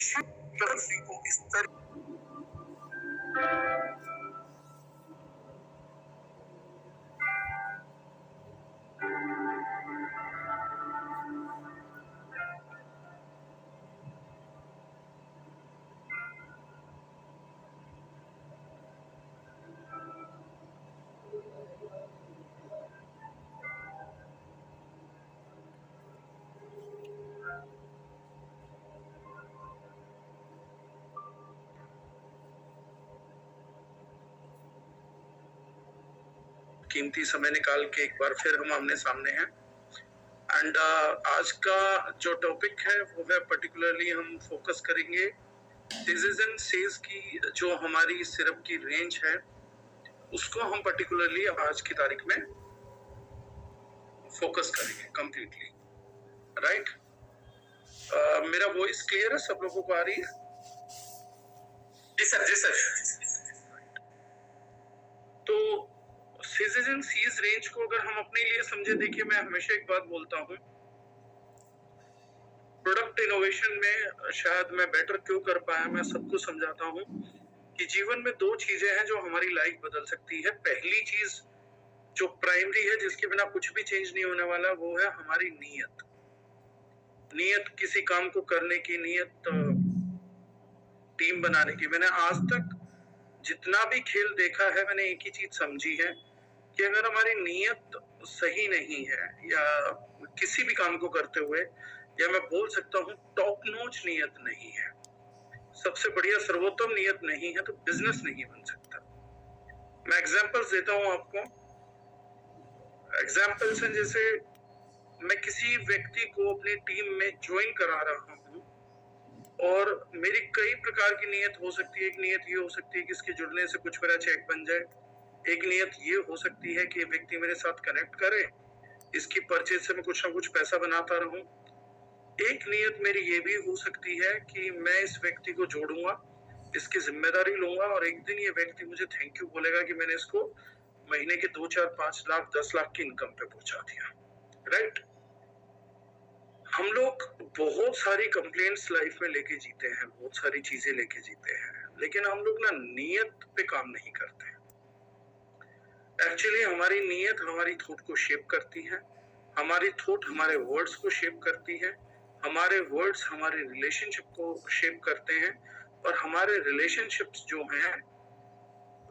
को इस तरह कीमती समय निकाल के एक बार फिर हम आमने सामने हैं। एंड आज का जो टॉपिक है वो है पर्टिकुलरली हम फोकस करेंगे डिजीज एंड सेल्स की जो हमारी सिरप की रेंज है उसको हम पर्टिकुलरली आज की तारीख में फोकस करेंगे कंप्लीटली। राइट? मेरा वॉइस क्लियर है? सब लोगों को आ रही है? जी सर, जी सर। तो सीजेज एंड सीज रेंज को अगर हम अपने लिए समझे, देखिए मैं हमेशा एक बात बोलता हूँ, प्रोडक्ट इनोवेशन में शायद मैं बेटर क्यों कर पाया, मैं सबको समझाता हूँ कि जीवन में दो चीजें हैं जो हमारी लाइफ बदल सकती है। पहली चीज जो प्राइमरी है, जिसके बिना कुछ भी चेंज नहीं होने वाला, वो है हमारी नीयत। नीयत किसी काम को करने की, नीयत टीम बनाने की। मैंने आज तक जितना भी खेल देखा है, मैंने एक ही चीज समझी है कि अगर हमारी नीयत सही नहीं है या किसी भी काम को करते हुए, या मैं बोल सकता हूँ टॉप नॉच नीयत नहीं है, सबसे बढ़िया सर्वोत्तम नीयत नहीं है, तो बिजनेस नहीं बन सकता। मैं एग्जांपल्स देता हूँ आपको। एग्जांपल्स हैं जैसे मैं किसी व्यक्ति को अपनी टीम में ज्वाइन करा रहा हूँ और मेरी कई प्रकार की नीयत हो सकती है। एक नीयत ये हो सकती है कि इसके जुड़ने से कुछ मेरा चेक बन जाए। एक नीयत ये हो सकती है कि व्यक्ति मेरे साथ कनेक्ट करे, इसकी परचेज से मैं कुछ ना कुछ पैसा बनाता रहूं। एक नीयत मेरी ये भी हो सकती है कि मैं इस व्यक्ति को जोड़ूंगा, इसकी जिम्मेदारी लूंगा और एक दिन ये व्यक्ति मुझे थैंक यू बोलेगा कि मैंने इसको महीने के 2, 4, 5 लाख 10 लाख की इनकम पे पहुंचा दिया। राइट? हम लोग बहुत सारी कंप्लेंट्स लाइफ में लेके जीते हैं, बहुत सारी चीजें लेके जीते हैं, लेकिन हम लोग ना नीयत पे काम नहीं करते। एक्चुअली हमारी नीयत हमारी थॉट को शेप करती है, हमारी थॉट हमारे वर्ड्स को शेप करती है, हमारे वर्ड्स हमारे रिलेशनशिप को शेप करते हैं और हमारे रिलेशनशिप्स जो हैं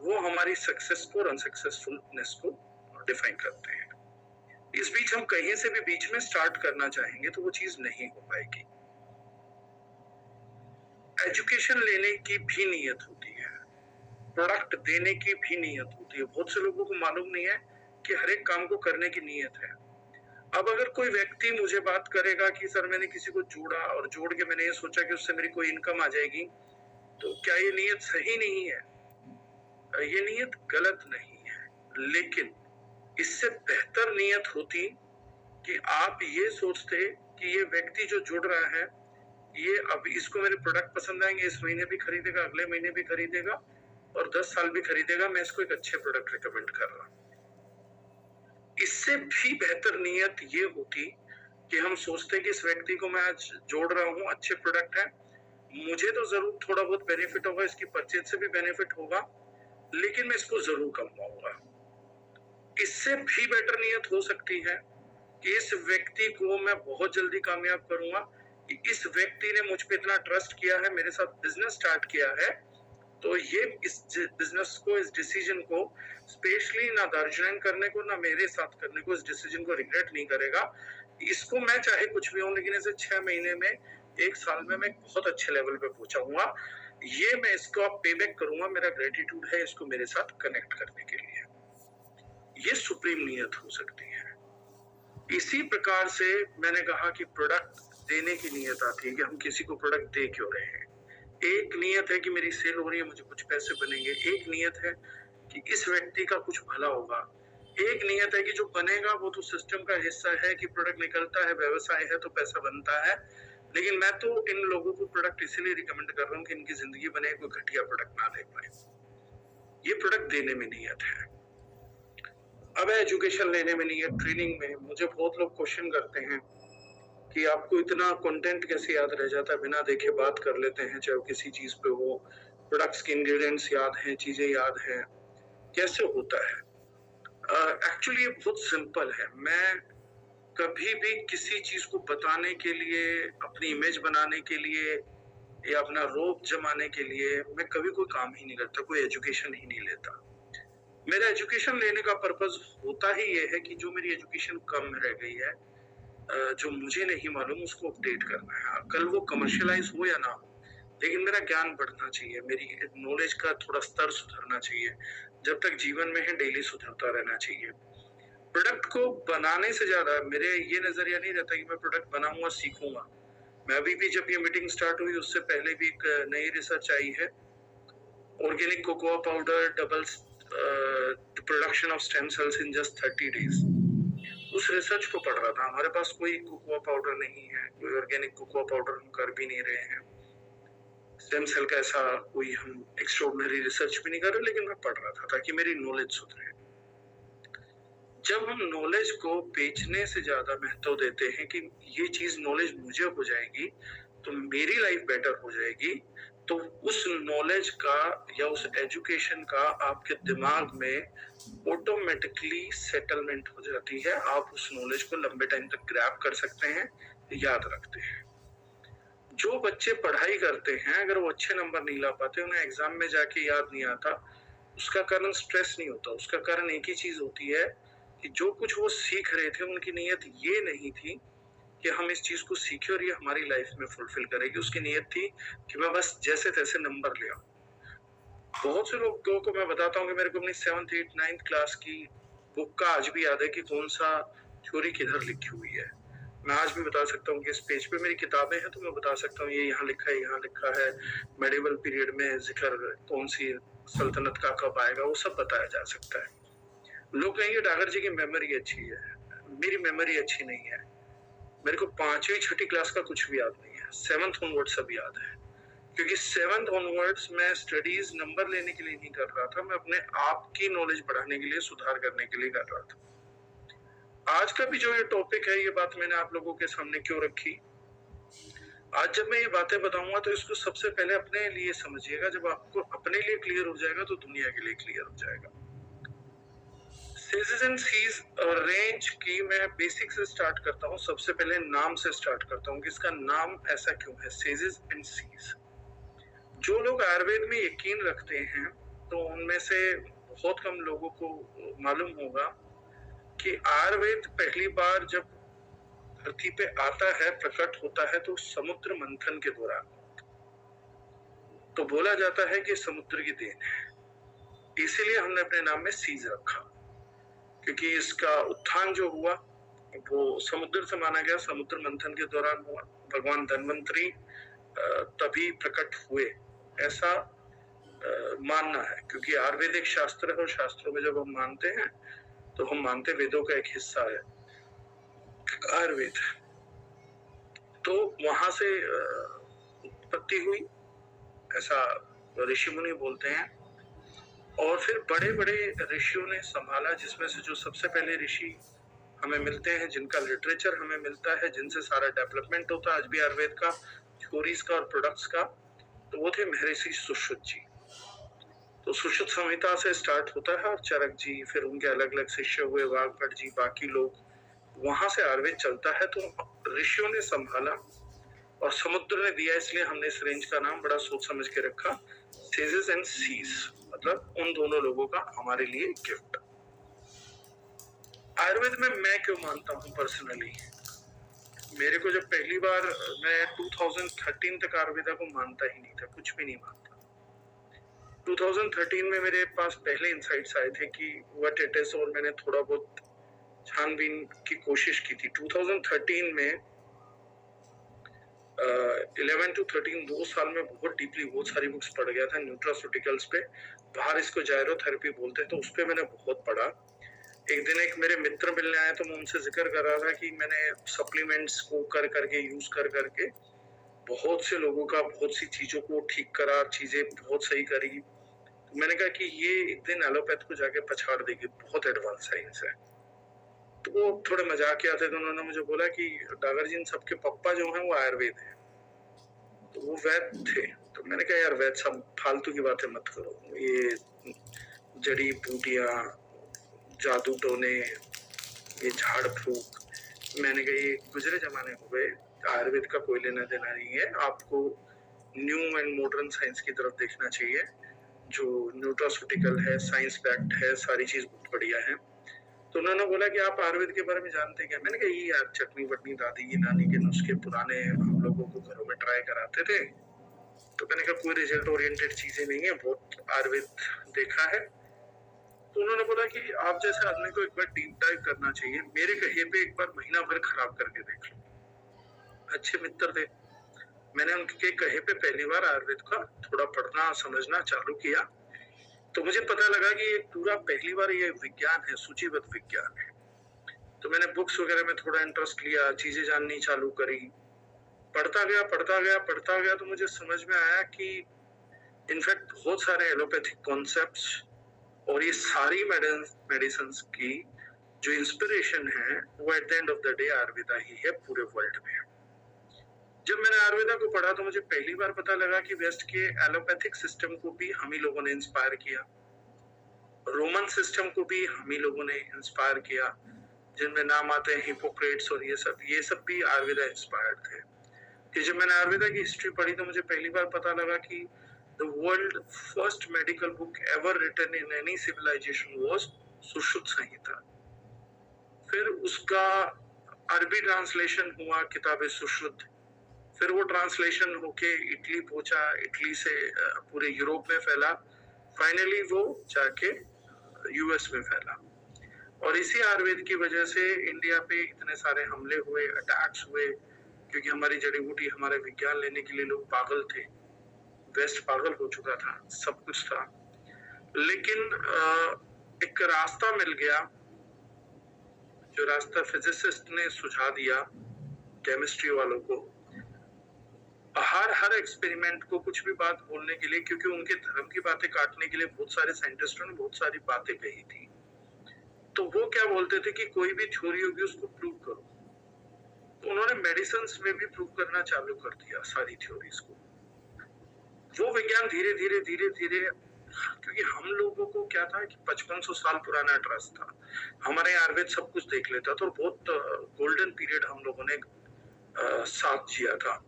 वो हमारी सक्सेस को और अनसक्सेसफुलनेस को डिफाइन करते हैं। इस बीच हम कहीं से भी बीच में स्टार्ट करना चाहेंगे तो वो चीज नहीं हो पाएगी। एजुकेशन लेने की भी नीयत होती है, प्रोडक्ट देने की भी नीयत होती है। बहुत से लोगों को मालूम नहीं है कि हर एक काम को करने की नीयत है। अब अगर कोई व्यक्ति मुझे बात करेगा कि सर मैंने किसी को जोड़ा और जोड़ के मैंने ये सोचा कि उससे मेरी कोई इनकम आ जाएगी, तो क्या ये नीयत सही नहीं है? ये नीयत गलत नहीं है, लेकिन इससे बेहतर नीयत होती कि आप ये सोचते कि ये व्यक्ति जो जुड़ रहा है, ये अब इसको मेरे प्रोडक्ट पसंद आएंगे, इस महीने भी खरीदेगा, अगले महीने भी खरीदेगा और 10 साल भी खरीदेगा, मैं इसको एक अच्छे प्रोडक्ट रिकमेंड कर रहा हूं। इससे भी बेहतर नीयत ये होती कि हम सोचते कि इस व्यक्ति को मैं आज जोड़ रहा हूं, अच्छे प्रोडक्ट है, मुझे तो जरूर थोड़ा बहुत बेनिफिट होगा, इसकी परचेज से भी बेनिफिट होगा, लेकिन मैं इसको जरूर कमाऊंगा। इससे भी बेटर नीयत हो सकती है कि इस व्यक्ति को मैं बहुत जल्दी कामयाब करूंगा, कि इस व्यक्ति ने मुझ पे इतना ट्रस्ट किया है, मेरे साथ बिजनेस स्टार्ट किया है, तो ये इस बिजनेस को, इस डिसीजन को स्पेशली ना दार्जिलिंग करने को ना मेरे साथ करने को, इस डिसीजन को रिग्रेट नहीं करेगा। इसको मैं चाहे कुछ भी हो, लेकिन इसे 6 महीने में, 1 साल में मैं बहुत अच्छे लेवल पे पहुंचाऊंगा। ये मैं इसको पे बैक करूंगा, मेरा ग्रेटिट्यूड है इसको मेरे साथ कनेक्ट करने के लिए। ये सुप्रीम नीयत हो सकती है। इसी प्रकार से मैंने कहा कि प्रोडक्ट देने की नीयत आती है कि हम किसी को प्रोडक्ट दे क्यों रहे हैं। एक नीयत है कि मेरी सेल हो रही है, मुझे कुछ पैसे बनेंगे। एक नीयत है कि इस व्यक्ति का कुछ भला होगा। एक नीयत है कि जो बनेगा वो तो सिस्टम का हिस्सा है, कि प्रोडक्ट निकलता है, व्यवसाय है तो पैसा बनता है। लेकिन मैं तो इन लोगों को प्रोडक्ट इसलिए रिकमेंड कर रहा हूँ कि इनकी जिंदगी बने, कोई घटिया प्रोडक्ट ना ले पाए। ये प्रोडक्ट देने में नीयत है। अब एजुकेशन लेने में नीयत, ट्रेनिंग में। मुझे बहुत लोग क्वेश्चन करते हैं कि आपको इतना कंटेंट कैसे याद रह जाता है, बिना देखे बात कर लेते हैं, चाहे किसी चीज पे हो, प्रोडक्ट्स के इंग्रेडिएंट्स याद हैं, चीजें याद हैं, कैसे होता है? एक्चुअली ये बहुत सिंपल है। मैं कभी भी किसी चीज को बताने के लिए, अपनी इमेज बनाने के लिए या अपना रोब जमाने के लिए मैं कभी कोई काम ही नहीं करता, कोई एजुकेशन ही नहीं लेता। मेरा एजुकेशन लेने का पर्पस होता ही ये है कि जो मेरी एजुकेशन कम रह गई है, जो मुझे नहीं मालूम, उसको अपडेट करना है। कल वो कमर्शियलाइज हो या ना हो, लेकिन मेरा ज्ञान बढ़ना चाहिए, मेरी नॉलेज का थोड़ा स्तर सुधरना चाहिए। जब तक जीवन में है, डेली सुधरता रहना चाहिए। प्रोडक्ट को बनाने से ज्यादा मेरे ये नजरिया नहीं रहता कि मैं प्रोडक्ट बनाऊंगा, सीखूंगा। मैं अभी भी, जब ये मीटिंग स्टार्ट हुई उससे पहले भी एक नई रिसर्च आई है, organic cocoa powder doubles production of stem cells in just 30 days. उस रिसर्च को पढ़ रहा था। हमारे पास कोई कोकोआ पाउडर नहीं है, कोई ऑर्गेनिक कोकोआ पाउडर हम कर भी नहीं रहे हैं, स्टेम सेल का ऐसा कोई हम एक्स्ट्राऑर्डिनरी रिसर्च भी नहीं कर रहे, लेकिन मैं पढ़ रहा था ताकि मेरी नॉलेज सुधरे। जब हम नॉलेज को बेचने से ज्यादा महत्व देते हैं कि ये चीज नॉलेज मुझे हो जाएगी तो मेरी लाइफ बेटर हो जाएगी, तो उस नॉलेज का या उस एजुकेशन का आपके दिमाग में ऑटोमेटिकली सेटलमेंट हो जाती है। आप उस नॉलेज को लंबे टाइम तक ग्रैब कर सकते हैं, याद रखते हैं। जो बच्चे पढ़ाई करते हैं, अगर वो अच्छे नंबर नहीं ला पाते, उन्हें एग्जाम में जाके याद नहीं आता, उसका कारण स्ट्रेस नहीं होता। उसका कारण एक ही चीज होती है कि जो कुछ वो सीख रहे थे, उनकी नीयत ये नहीं थी कि हम इस चीज को सीखें और ये हमारी लाइफ में फुलफिल करेगी। उसकी नीयत थी कि मैं बस जैसे तैसे नंबर ले आऊं। बहुत से लोगों को मैं बताता हूँ कि मेरे को अपनी 7th 8th 9th क्लास की बुक का आज भी याद है कि कौन सा थ्योरी किधर लिखी हुई है। मैं आज भी बता सकता हूँ कि इस पेज पे मेरी किताबें हैं, तो मैं बता सकता हूँ ये यहाँ लिखा है, यहाँ लिखा है, मेडिवल पीरियड में जिक्र कौन सी सल्तनत का कब आएगा, वो सब बताया जा सकता है। लोग कहेंगे डागर जी की मेमोरी अच्छी है, मेरी मेमोरी अच्छी नहीं है। मेरे को 5वीं 6ठी क्लास का कुछ भी याद नहीं है, 7th ऑनवर्ड सब याद है, क्योंकि 7th ऑनवर्ड्स मैं स्टडीज नंबर लेने के लिए नहीं कर रहा था, मैं अपने आप की नॉलेज बढ़ाने के लिए, सुधार करने के लिए कर रहा था। आज का भी जो ये टॉपिक है, ये बात मैंने आप लोगों के सामने क्यों रखी? आज जब मैं ये बातें बताऊंगा तो इसको सबसे पहले अपने लिए समझिएगा। जब आपको अपने लिए क्लियर हो जाएगा तो दुनिया के लिए क्लियर हो जाएगा। सेजेस एंड सीज रेंज की मैं बेसिक से स्टार्ट करता हूँ। सबसे पहले नाम से स्टार्ट करता हूँ कि इसका नाम ऐसा क्यों है, सेजेस एंड सीज। जो लोग आयुर्वेद में यकीन रखते हैं तो उनमें से बहुत कम लोगों को मालूम होगा कि आयुर्वेद पहली बार जब धरती पे आता है, प्रकट होता है, तो समुद्र मंथन के दौरान। तो बोला जाता है कि समुद्र की देन है, इसीलिए हमने अपने नाम में सीज रखा, क्योंकि इसका उत्थान जो हुआ वो समुद्र से माना गया, समुद्र मंथन के दौरान हुआ। भगवान धन्वंतरी तभी प्रकट हुए, ऐसा मानना है, क्योंकि आयुर्वेदिक शास्त्र है और शास्त्रों में जब हम मानते हैं तो हम मानते वेदों का एक हिस्सा है आयुर्वेद। तो वहां से उत्पत्ति हुई, ऐसा ऋषि मुनि बोलते हैं। और फिर बड़े बड़े ऋषियों ने संभाला, जिसमें से जो सबसे पहले ऋषि हमें मिलते हैं, जिनका लिटरेचर हमें मिलता है, जिनसे सारा डेवलपमेंट होता है आज भी आयुर्वेद का, थ्योरीज का और प्रोडक्ट्स का, तो वो थे महर्षि सुश्रुत जी। तो सुश्रुत संहिता से स्टार्ट होता है और चरक जी, फिर उनके अलग अलग शिष्य हुए, वाघभट जी, बाकी लोग, वहां से आयुर्वेद चलता है। तो ऋषियों ने संभाला और समुद्र ने दिया, इसलिए हमने इस रेंज का नाम बड़ा सोच समझ के रखा, सेजेस एंड सीज, मतलब उन दोनों लोगों का हमारे लिए गिफ्ट। आयुर्वेद में मैं क्यों मानता हूँ पर्सनली, मेरे को जब पहली बार, मैं 2013 तक आयुर्वेदा को मानता ही नहीं था, कुछ भी नहीं मानता। 2013 में मेरे पास पहले इंसाइट्स आए थे कि व्हाट इट इज, और मैंने थोड़ा बहुत छानबीन की कोशिश की थी। 2013 में 11 to 13 2 साल में बहुत डीपली बहुत सारी बुक्स पढ़ गया था न्यूट्रास्यूटिकल्स पे। बाहर इसको जायरोथेरेपी बोलते हैं, तो उस पे मैंने बहुत पढ़ा। एक दिन एक मेरे मित्र मिलने आए, तो मैं उनसे जिक्र कर रहा था कि मैंने सप्लीमेंट्स को कर करके, यूज कर करके बहुत से लोगों का, बहुत सी चीजों को ठीक करा, चीजें बहुत सही करी। तो मैंने कहा कि ये एक दिन एलोपैथ को जाके पछाड़ देगी, बहुत एडवांस साइंस है। तो वो थोड़े मजाकिया थे, तो उन्होंने मुझे बोला कि डागर जी, इन सबके पप्पा जो हैं वो आयुर्वेद है, तो वो वैद्य थे। तो मैंने कहा यार वैद्य सब फालतू की बातें मत करो, ये जड़ी बूटियां, जादू टोने, ये झाड़ फूक, मैंने कहा ये गुजरे जमाने हो गए, आयुर्वेद का कोई लेना देना नहीं है, आपको न्यू एंड मॉडर्न साइंस की तरफ देखना चाहिए, जो न्यूट्रास्यूटिकल है, साइंस बैक्ड है, सारी चीज बहुत बढ़िया है। तो उन्होंने बोला कि आप आयुर्वेद के बारे में जानते क्या? मैंने कहा ये यार चटनी वटनी दादी की नानी के नुस्खे पुराने हम लोगों को घरों में ट्राई कराते थे, तो मैंने कहा कोई रिजल्ट ओरिएंटेड चीजें नहीं है, बहुत आयुर्वेद देखा है। तो उन्होंने बोला कि आप जैसे आदमी को एक बार डीप डाइव करना चाहिए, मेरे कहे पे एक बार महीना भर खराब करके देख लो। अच्छे मित्र थे, मैंने उनके कहे पे पहली बार आयुर्वेद का थोड़ा पढ़ना समझना चालू किया, तो मुझे पता लगा कि ये पूरा पहली बार ये विज्ञान है, सूचीबद्ध विज्ञान है। तो मैंने बुक्स वगैरह में थोड़ा इंटरेस्ट लिया, चीजें जाननी चालू करी, पढ़ता गया, तो मुझे समझ में आया कि इनफैक्ट बहुत सारे एलोपैथिक कॉन्सेप्ट्स और ये सारी मेडिसिन की जो इंस्पिरेशन है वो at the end of the day Ayurveda ही है पूरे वर्ल्ड में। जब मैंने आयुर्वेदा को पढ़ा तो मुझे पहली बार पता लगा कि वेस्ट के एलोपैथिक सिस्टम को भी हम ही लोगों ने इंस्पायर किया, रोमन सिस्टम को भी हम ही लोगों ने इंस्पायर किया, जिनमें नाम आते हैं हिपोक्रेट्स और ये सब भी आयुर्वेदा इंस्पायर्ड थे। कि जब मैंने आयुर्वेदा की हिस्ट्री पढ़ी तो मुझे पहली बार पता लगा कि the world first medical book ever written in any civilisation was Sushruta Samhita. फिर उसका अरबी ट्रांसलेशन हुआ किताब सुश्रुत, फिर वो ट्रांसलेशन होके इटली पहुंचा, इटली से पूरे यूरोप में फैला, फाइनली वो जाके यूएस में फैला। और इसी आयुर्वेद की वजह से इंडिया पे इतने सारे हमले हुए, अटैक्स हुए, क्योंकि हमारी जड़ी बूटी, हमारे विज्ञान लेने के लिए लोग पागल थे, वेस्ट पागल हो चुका था, सब कुछ था। लेकिन एक रास्ता मिल गया, जो रास्ता फिजिसिस्ट ने सुझा दिया केमिस्ट्री वालों को, हर एक्सपेरिमेंट को कुछ भी बात बोलने के लिए, क्योंकि उनके धर्म की बातें काटने के लिए बहुत सारे साइंटिस्टों ने बहुत सारी बातें कही थी। तो वो क्या बोलते थे कि कोई भी थ्योरी होगी उसको प्रूव करो, तो उन्होंने मेडिसिन्स में भी प्रूव करना चालू कर दिया सारी थ्योरीज को। वो विज्ञान धीरे धीरे, क्योंकि हम लोगों को क्या था कि 5500 साल पुराना ट्रस्ट था, हमारे आयुर्वेद सब कुछ देख लेता था, और बहुत गोल्डन पीरियड हम लोगों ने साथ जिया था।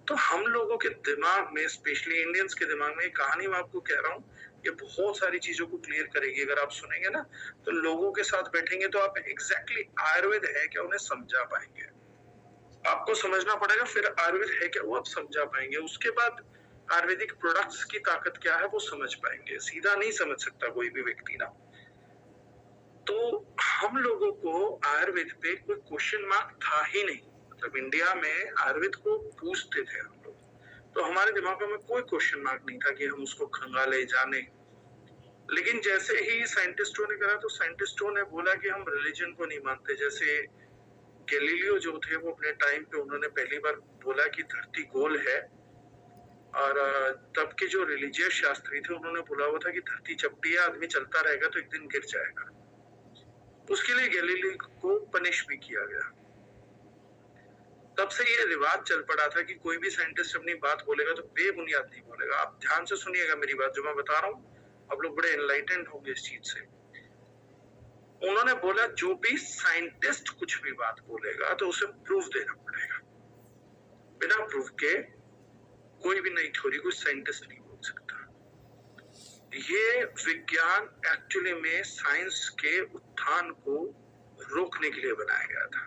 तो हम लोगों के दिमाग में, स्पेशली इंडियंस के दिमाग में, कहानी मैं आपको कह रहा हूँ, ये बहुत सारी चीजों को क्लियर करेगी। अगर आप सुनेंगे ना, तो लोगों के साथ बैठेंगे तो आप एग्जैक्टली आयुर्वेद है क्या उन्हें समझा पाएंगे। आपको समझना पड़ेगा, फिर आयुर्वेद है क्या वो आप समझा पाएंगे। उसके बाद आयुर्वेदिक प्रोडक्ट्स की ताकत क्या है वो समझ पाएंगे। सीधा नहीं समझ सकता कोई भी व्यक्ति ना। तो हम लोगों को आयुर्वेद पे कोई क्वेश्चन मार्क था ही नहीं, मतलब इंडिया में आयुर्वेद को पूछते थे हम लोग, तो हमारे दिमागों में कोई क्वेश्चन मार्क नहीं था कि हम उसको खंगाले जाने। लेकिन जैसे ही साइंटिस्टों ने करा, तो साइंटिस्टों ने बोला कि हम रिलीजन को नहीं मानते। जैसे गैलीलियो जो थे, वो अपने टाइम पे उन्होंने पहली बार बोला कि धरती गोल है, और तब के जो रिलीजियस शास्त्री थे उन्होंने बोला हुआ था कि धरती चपटी है, आदमी चलता रहेगा तो एक दिन गिर जाएगा। उसके लिए गैलीलियो को पनिश भी किया गया। तब से ये रिवाज चल पड़ा था कि कोई भी साइंटिस्ट अपनी बात बोलेगा तो बेबुनियाद नहीं बोलेगा। आप ध्यान से सुनिएगा मेरी बात जो मैं बता रहा हूँ, आप लोग बड़े एनलाइटेंड होंगे इस चीज से। उन्होंने बोला जो भी साइंटिस्ट कुछ भी बात बोलेगा तो उसे प्रूफ देना पड़ेगा, बिना प्रूफ के कोई भी नई थ्योरी को साइंटिस्ट नहीं बोल सकता। ये विज्ञान एक्चुअली में साइंस के उत्थान को रोकने के लिए बनाया गया था,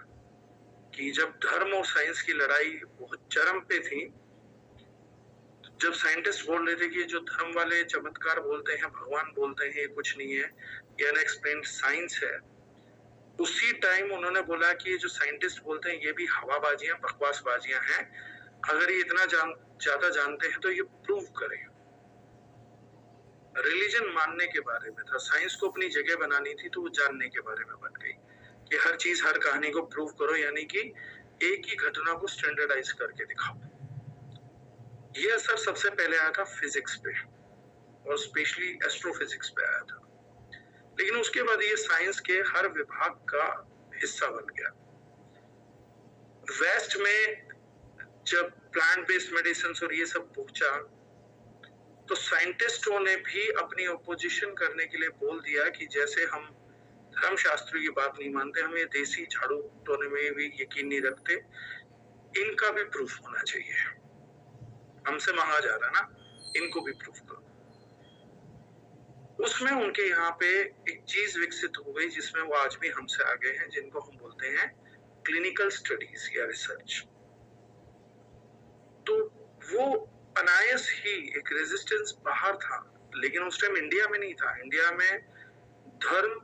कि जब धर्म और साइंस की लड़ाई बहुत चरम पे थी, जब साइंटिस्ट बोल रहे थे कि जो धर्म वाले चमत्कार बोलते हैं, भगवान बोलते हैं, ये कुछ नहीं है, ये अनएक्सप्लेन्ड साइंस है, उसी टाइम उन्होंने बोला कि ये जो साइंटिस्ट बोलते हैं ये भी हवाबाजियां, बकवासबाजियां हैं। अगर ये इतना ज्यादा जानते हैं तो ये प्रूव करें। रिलीजन मानने के बारे में था, साइंस को अपनी जगह बनानी थी, तो वो जानने के बारे में बन गई कि हर चीज, हर कहानी को प्रूव करो, यानी कि एक ही घटना को स्टैंडर्डाइज करके दिखाओ। ये असर सबसे पहले आया था फिजिक्स पे, और स्पेशली एस्ट्रोफिजिक्स पे आया था। लेकिन उसके बाद ये साइंस के हर विभाग का हिस्सा बन गया। वेस्ट में जब प्लांट बेस्ड मेडिसिन और ये सब पहुंचा तो साइंटिस्टों ने भी अपनी ओपोजिशन करने के लिए बोल दिया कि जैसे हम धर्मशास्त्र की बात नहीं मानते, हम ये देसी झाड़ू टोने में भी यकीन नहीं रखते, इनका भी प्रूफ होना चाहिए। हमसे मांगा जा रहा ना, इनको भी प्रूफ करो। उसमें उनके यहाँ पे एक चीज विकसित हो गई जिसमें वो आज भी हमसे आगे हैं, जिनको हम बोलते हैं क्लिनिकल स्टडीज या रिसर्च। तो वो अनायास ही एक रेजिस्टेंस बाहर था, लेकिन उस टाइम इंडिया में नहीं था। इंडिया में धर्म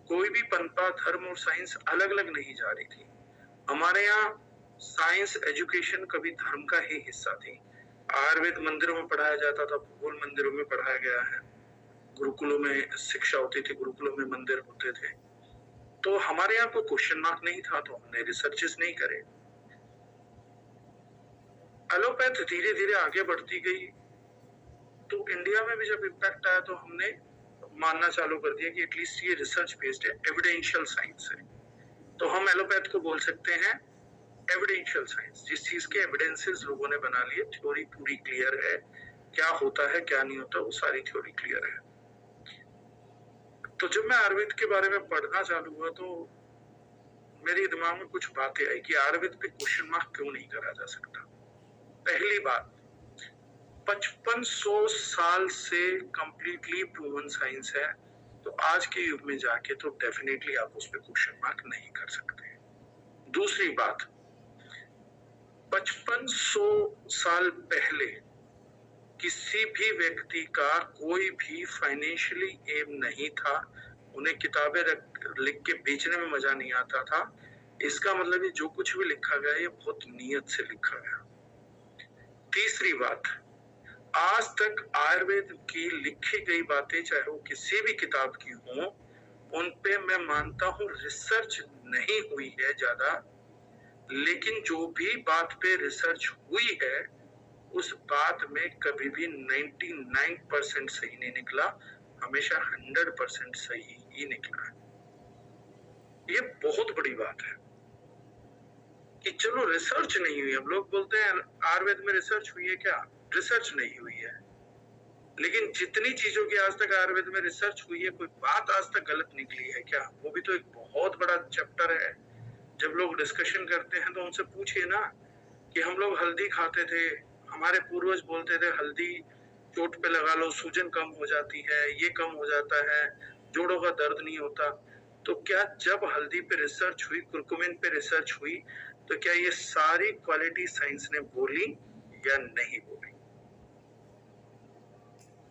कोई भी पनपा, धर्म और साइंस अलग अलग नहीं जा रही थी। हमारे यहाँ साइंस एजुकेशन कभी धर्म का ही हिस्सा थी। आयुर्वेद मंदिरों में पढ़ाया जाता था, भूगोल मंदिरों में पढ़ाया गया है, गुरुकुलों में शिक्षा होती थी, गुरुकुलों में मंदिर होते थे। तो हमारे यहाँ कोई क्वेश्चन मार्क नहीं था, तो हमने रिसर्चेस नहीं करे। एलोपैथ धीरे धीरे आगे बढ़ती गई, तो इंडिया में भी जब इम्पैक्ट आया तो हमने मानना चालू कर दिया कि एटलीस्ट ये रिसर्च बेस्ड है, एविडेंशियल साइंस है। तो हम एलोपैथ को बोल सकते हैं एविडेंशियल साइंस। जिस चीज के एविडेंसेस लोगों ने बना लिए, थ्योरी पूरी क्लियर है, क्या होता है क्या नहीं होता वो सारी थ्योरी क्लियर है। तो जब मैं आयुर्वेद के बारे में पढ़ना चालू हुआ तो मेरे दिमाग में कुछ बातें आई कि आयुर्वेद पे क्वेश्चन मार्क क्यों नहीं करा जा सकता। पहली बात, 5500 साल से कंप्लीटली प्रूवन साइंस है, तो आज के युग में जाके तो डेफिनेटली आप उस पर क्वेश्चन मार्क नहीं कर सकते। दूसरी बात, 5500 साल पहले किसी भी व्यक्ति का कोई भी फाइनेंशियली एम नहीं था, उन्हें किताबें लिख के बेचने में मजा नहीं आता था। इसका मतलब ये जो कुछ भी लिखा गया ये बहुत नियत से लिखा गया। तीसरी बात, आज तक आयुर्वेद की लिखी गई बातें चाहे वो किसी भी किताब की हो, उन पे मैं मानता हूँ रिसर्च नहीं हुई है ज्यादा, लेकिन जो भी बात पे रिसर्च हुई है उस बात में कभी भी 99% सही नहीं निकला, हमेशा 100% सही ही निकला है। ये बहुत बड़ी बात है कि चलो रिसर्च नहीं हुई। अब लोग बोलते हैं आयुर्वेद में रिसर्च हुई है, क्या रिसर्च नहीं हुई है? लेकिन जितनी चीजों की आज तक आयुर्वेद में रिसर्च हुई है, कोई बात आज तक गलत निकली है क्या? वो भी तो एक बहुत बड़ा चैप्टर है। जब लोग डिस्कशन करते हैं तो उनसे पूछिए ना कि हम लोग हल्दी खाते थे, हमारे पूर्वज बोलते थे हल्दी चोट पे लगा लो, सूजन कम हो जाती है, ये कम हो जाता है, जोड़ों का दर्द नहीं होता। तो क्या जब हल्दी पे रिसर्च हुई, कुरकुमिन पे रिसर्च हुई, तो क्या ये सारी क्वालिटी साइंस ने बोली या नहीं बोली?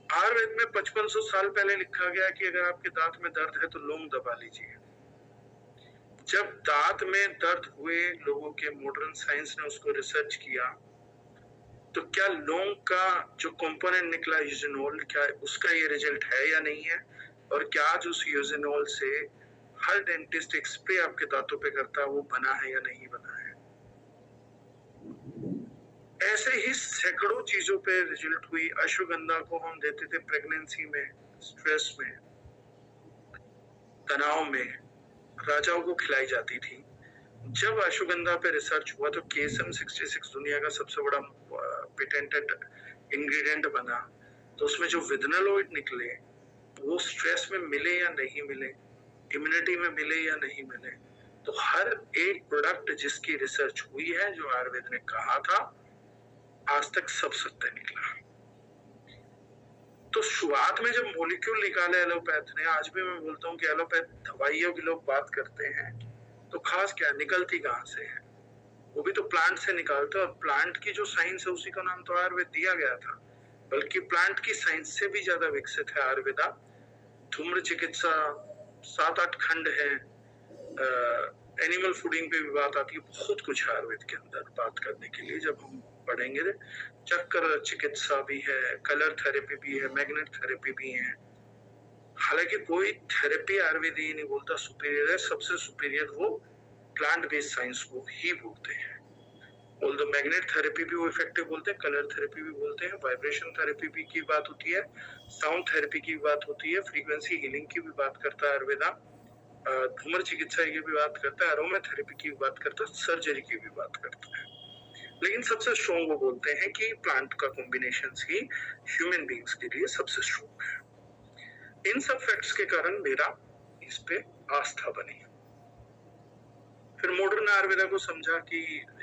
आयुर्वेद में 5500 साल पहले लिखा गया कि अगर आपके दांत में दर्द है तो लौंग दबा लीजिए। जब दांत में दर्द हुए लोगों के, मॉडर्न साइंस ने उसको रिसर्च किया, तो क्या लौंग का जो कंपोनेंट निकला यूजेनॉल, क्या उसका ये रिजल्ट है या नहीं है? और क्या आज उस यूजेनॉल से हर डेंटिस्ट एक स्प्रे आपके दांतों पे करता है, वो बना है या नहीं बना है? ऐसे ही सैकड़ों चीजों पे रिजल्ट हुई। अश्वगंधा को हम देते थे प्रेगनेंसी में, स्ट्रेस में, तनाव में, राजाओं को खिलाई जाती थी। जब अश्वगंधा पे रिसर्च हुआ तो KSM 66 दुनिया का सबसे बड़ा पेटेंटेड इंग्रेडिएंट बना, तो उसमें जो विथनोलोइड निकले वो स्ट्रेस में मिले या नहीं मिले, इम्यूनिटी में मिले या नहीं मिले, तो हर एक प्रोडक्ट जिसकी रिसर्च हुई है, जो आयुर्वेद ने कहा था, आज तक सब सत्य निकला। तो शुरुआत में जब मॉलिक्यूल निकाले एलोपैथ ने, आज भी मैं बोलता हूँ कि एलोपैथ दवाइयों की लोग बात करते हैं तो खास क्या निकलती कहाँ से है? वो भी तो प्लांट से निकालते, और प्लांट की जो साइंस है उसी का नाम तो आयुर्वेद दिया गया था। बल्कि प्लांट की साइंस से भी ज्यादा विकसित है आयुर्वेदा। धूम्र चिकित्सा 7-8 खंड है, एनिमल फूडिंग पे भी बात आती है, बहुत कुछ है आयुर्वेद के अंदर बात करने के लिए। जब हम पढ़ेंगे, चक्कर चिकित्सा भी है, कलर थेरेपी भी है, मैग्नेट थेरेपी भी है। हालांकि कोई थेरेपी आयुर्वेद ये नहीं बोलता सुपीरियर है, सबसे सुपीरियर वो प्लांट बेस्ड साइंस को ही बोलते हैं। ऑल्दो मैग्नेट थेरेपी भी वो इफेक्टिव बोलते हैं, कलर थेरेपी भी बोलते हैं, वाइब्रेशन थेरेपी भी की बात होती है, साउंड थेरेपी की बात होती है, फ्रीक्वेंसी हीलिंग की भी बात करता है आयुर्वेदा। धूमर चिकित्सा की भी बात करता है, अरोमा थेरेपी की भी बात करता है, सर्जरी की भी बात करता है, लेकिन सबसे स्ट्रॉन्ग वो बोलते हैं कि प्लांट का कॉम्बिनेशन ही ह्यूमन बींग्स के लिए सबसे स्ट्रॉन्ग है। इन सब फैक्ट्स के कारण मेरा इस पे आस्था बनी। फिर मॉडर्न आयुर्वेदा को समझा कि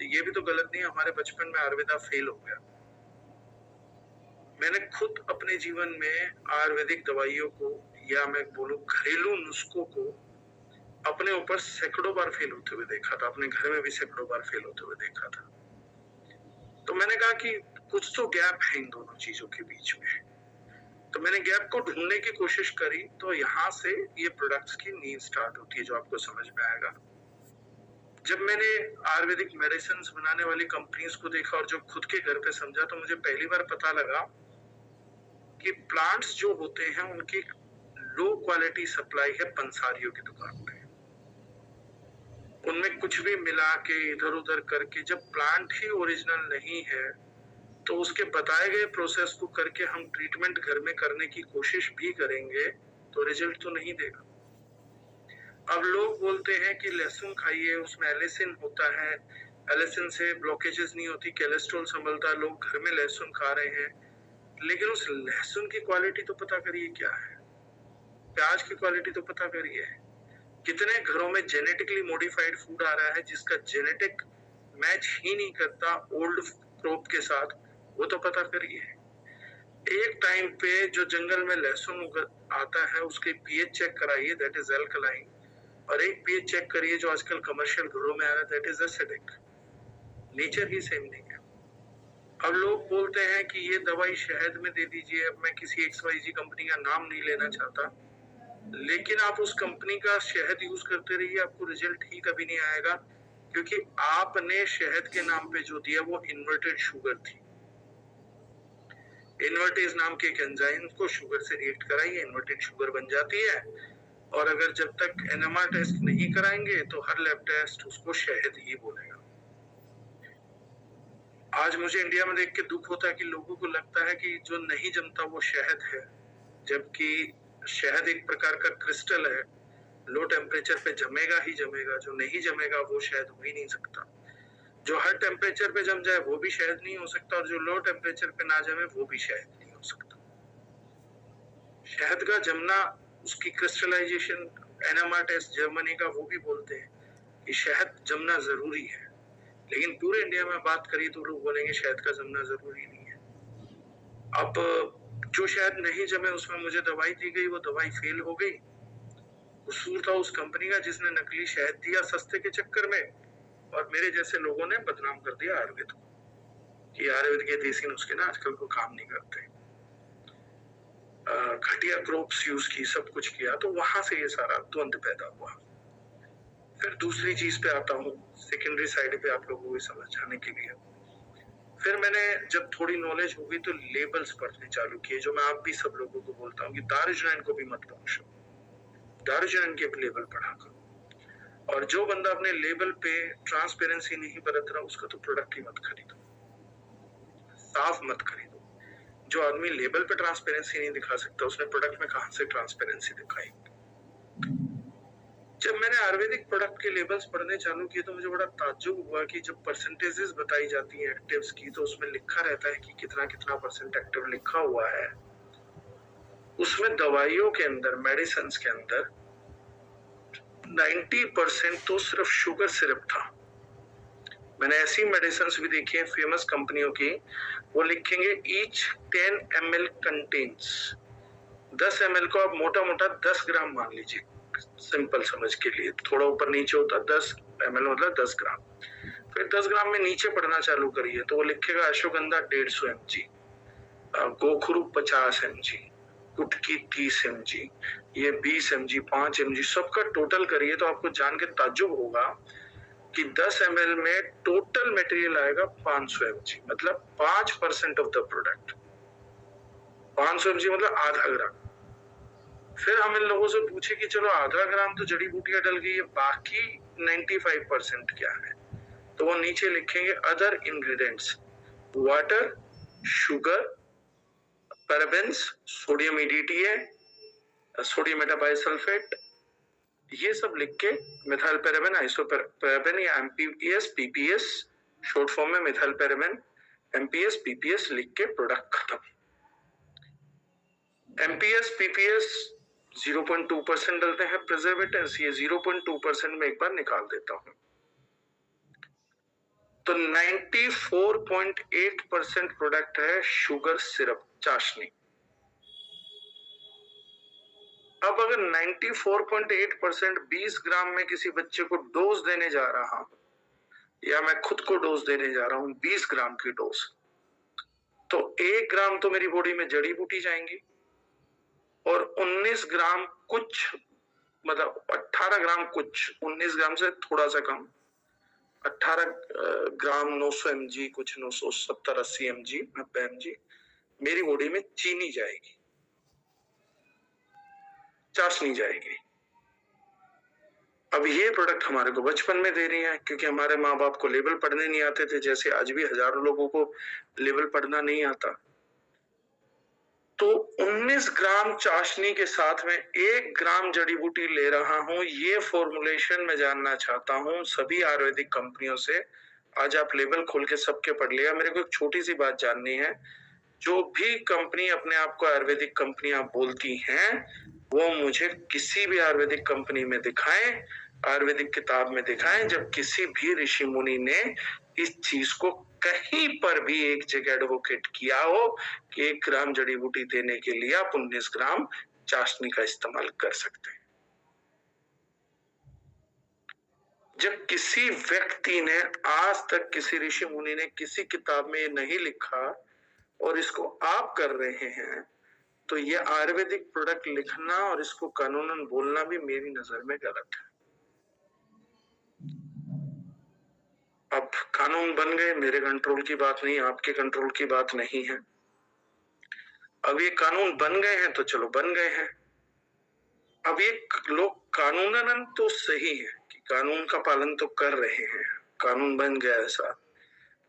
ये भी तो गलत नहीं है, हमारे बचपन में आयुर्वेदा फेल हो गया। मैंने खुद अपने जीवन में आयुर्वेदिक दवाइयों को या मैं बोलूं घरेलू नुस्खों को अपने ऊपर सैकड़ों बार फेल होते हुए देखा था, अपने घर में भी सैकड़ों बार फेल होते हुए देखा था। तो मैंने कहा कि कुछ तो गैप है इन दोनों चीजों के बीच में। तो मैंने गैप को ढूंढने की कोशिश करी, तो यहाँ से ये प्रोडक्ट्स की नींव स्टार्ट होती है जो आपको समझ में आएगा। जब मैंने आयुर्वेदिक मेडिसिन बनाने वाली कंपनीज को देखा और जो खुद के घर पे समझा, तो मुझे पहली बार पता लगा कि प्लांट्स जो होते हैं उनकी लो क्वालिटी सप्लाई है पंसारियों की दुकान पे। उनमें कुछ भी मिला के इधर उधर करके, जब प्लांट ही ओरिजिनल नहीं है तो उसके बताए गए प्रोसेस को करके हम ट्रीटमेंट घर में करने की कोशिश भी करेंगे तो रिजल्ट तो नहीं देगा। अब लोग बोलते हैं कि लहसुन खाइए, उसमें एलिसिन होता है, एलिसिन से ब्लॉकेजेस नहीं होती, कोलेस्ट्रॉल संभलता है, लोग घर में लहसुन खा रहे हैं, लेकिन उस लहसुन की क्वालिटी तो पता करिए क्या है, प्याज की क्वालिटी तो पता करिए। कितने घरों में जेनेटिकली मॉडिफाइड फूड आ रहा है जिसका जेनेटिक मैच ही नहीं करता ओल्ड क्रॉप के साथ, वो तो पता करिए। एक टाइम पे जो जंगल में लहसुन आता है उसके पीएच चेक कराइए, दैट इज एल्कलाइन, और एक पीएच चेक करिए जो आजकल कमर्शियल घरों में आ रहा है, that is acidic. Nature he same नहीं है। अब लोग बोलते हैं कि ये दवाई शहद में दे दीजिए। अब मैं किसी XYZ कंपनी का नाम नहीं लेना चाहता, लेकिन आप उस कंपनी का शहद यूज करते रहिए, आपको रिजल्ट ही कभी नहीं आएगा, क्योंकि आपने शहद के नाम पे जो दिया वो इन्वर्टेड शुगर थी। इन्वर्टेज नाम के एक एंजाइम को शुगर से रिएक्ट कराइए, इन्वर्टेड शुगर बन जाती है। और अगर जब तक NMR टेस्ट नहीं कराएंगे तो हर लैब टेस्ट उसको शहद ही बोलेगा। आज मुझे इंडिया में देख के दुख होता है कि लोगों को लगता है कि जो नहीं जमता वो शहद है, जबकि शहद एक प्रकार का क्रिस्टल है, लो टेम्परेचर पे जमेगा ही जमेगा, जो नहीं जमेगा वो शहद हो ही नहीं सकता। जो हर टेम्परेचर पे जम जाए वो भी शहद नहीं हो सकता, और जो लो टेम्परेचर पे ना जमे वो भी शहद नहीं हो सकता। शहद का जमना, उसकी क्रिस्टलाइजेशन, NMR टेस्ट जर्मनी का वो भी बोलते हैं कि शहद जमना जरूरी है, लेकिन पूरे इंडिया में बात करिए तो लोग बोलेंगे शहद का जमना जरूरी नहीं है। अब जो शहद नहीं जमे उसमें मुझे दवाई दी गई, वो दवाई फेल हो गई। कसूर था उस कंपनी का जिसने नकली शहद दिया सस्ते के चक्कर में, और मेरे जैसे लोगों ने बदनाम कर दिया आयुर्वेद को कि आयुर्वेद के देसी नुस्खे ना आजकल को काम नहीं करते। घटिया क्रॉप्स यूज की, सब कुछ किया, तो वहां से ये सारा द्वंद पैदा हुआ। फिर दूसरी चीज पे आता हूँ, सेकेंडरी साइड पे आप लोगों को समझाने के लिए। फिर मैंने जब थोड़ी नॉलेज हो गई तो लेबल्स पढ़ने चालू किए, जो मैं आप भी सब लोगों को बोलता हूँ कि दारुजनैन को भी मत बख्शो, दारुजनैन के भी लेबल पढ़ा करो। और जो बंदा अपने लेबल पे ट्रांसपेरेंसी नहीं बरत रहा उसका तो प्रोडक्ट ही मत खरीदो, साफ मत खरीदो। जो आदमी लेबल पे ट्रांसपेरेंसी नहीं दिखा सकता उसने प्रोडक्ट में कहां से ट्रांसपेरेंसी दिखाई। जब मैंने आयुर्वेदिक प्रोडक्ट के लेबल्स पढ़ने चालू किए तो मुझे बड़ा ताज्जुब हुआ कि जब परसेंटेजेस बताई जाती हैं एक्टिव्स की, तो उसमें लिखा रहता है कि कितना कितना परसेंट एक्टिव लिखा हुआ है। उसमें दवाइयों के अंदर, मेडिसिन के अंदर 90% तो सिर्फ शुगर सिरप था। मैंने ऐसी मेडिसिन भी देखी है फेमस कंपनियों की, वो लिखेंगे ईच 10 ml कंटेन्स, 10 ml को आप मोटा मोटा 10 ग्राम मान लीजिए, सिंपल समझ के लिए, थोड़ा ऊपर नीचे होता 10 ml मतलब 10 ग्राम। फिर 10 ग्राम में नीचे पढ़ना चालू करिए तो वो लिखेगा अश्वगंधा 150 mg, गोखरू 50 mg, कुटकी 30 mg, ये 20 mg, 5 mg, सबका टोटल करिए तो आपको जान के ताज्जुब होगा कि 10 ml में टोटल मटेरियल आएगा 500 mg, मतलब 5% ऑफ द प्रोडक्ट। 500 mg मतलब आधा ग्राम। फिर हम इन लोगों से पूछे कि चलो आधा ग्राम तो जड़ी बूटियां डल गई है, बाकी 95% क्या है, तो वो नीचे लिखेंगे other ingredients, water, sugar, parabens, sodium EDTA, sodium metabisulphite, ये सब लिख के मिथाइल पैराबेन, आइसोपैराबेन या एमपीएस पीपीएस, शॉर्ट फॉर्म में मिथाइल पैराबेन, एमपीएस पीपीएस लिख के प्रोडक्ट खत्म। एमपीएस पीपीएस 0.2% डलते हैं प्रिजर्वेटिव्स, ये 0.2% में एक बार निकाल देता हूं, तो 94.8% प्रोडक्ट है शुगर सिरप, चाशनी। अब अगर 94.8% 20 ग्राम में किसी बच्चे को डोज देने जा रहा हूं, या मैं खुद को डोज देने जा रहा हूं 20 ग्राम की डोज, तो 1 ग्राम तो मेरी बॉडी में जड़ी बूटी जाएंगी और 19 ग्राम कुछ, मतलब 18 ग्राम कुछ, 19 ग्राम से थोड़ा सा कम, 18 ग्राम 900 mg, कुछ 970-80 mg, 90 mg मेरी बॉडी में चीनी जाएगी, चाशनी जाएगी। अब ये प्रोडक्ट हमारे को बचपन में दे रही है, क्योंकि हमारे माँ बाप को लेबल पढ़ने नहीं आते थे, जैसे आज भी हजारों लोगों को लेबल पढ़ना नहीं आता। तो 19 ग्राम चाशनी के साथ में 1 ग्राम जड़ी बूटी ले रहा हूं। ये फॉर्मुलेशन मैं जानना चाहता हूं सभी आयुर्वेदिक कंपनियों से। आज आप लेबल खोल के सबके पढ़ लिया। मेरे को एक छोटी सी बात जाननी है, जो भी कंपनी अपने आप को आयुर्वेदिक कंपनियां बोलती हैं, वो मुझे किसी भी आयुर्वेदिक कंपनी में दिखाएं, आयुर्वेदिक किताब में दिखाएं, जब किसी भी ऋषि मुनि ने इस चीज को कहीं पर भी एक जगह एडवोकेट किया हो कि 1 ग्राम जड़ी बूटी देने के लिए आप 19 ग्राम चाशनी का इस्तेमाल कर सकते हैं। जब किसी व्यक्ति ने आज तक, किसी ऋषि मुनि ने किसी किताब में नहीं लिखा और इसको आप कर रहे हैं, तो ये आयुर्वेदिक प्रोडक्ट लिखना और इसको कानूनन बोलना भी मेरी नजर में गलत है। अब कानून बन गए, मेरे कंट्रोल की बात नहीं, आपके कंट्रोल की बात नहीं है। अब ये कानून बन गए हैं तो चलो बन गए हैं। अब ये लोग कानूनन तो सही है कि कानून का पालन तो कर रहे हैं, कानून बन गया ऐसा,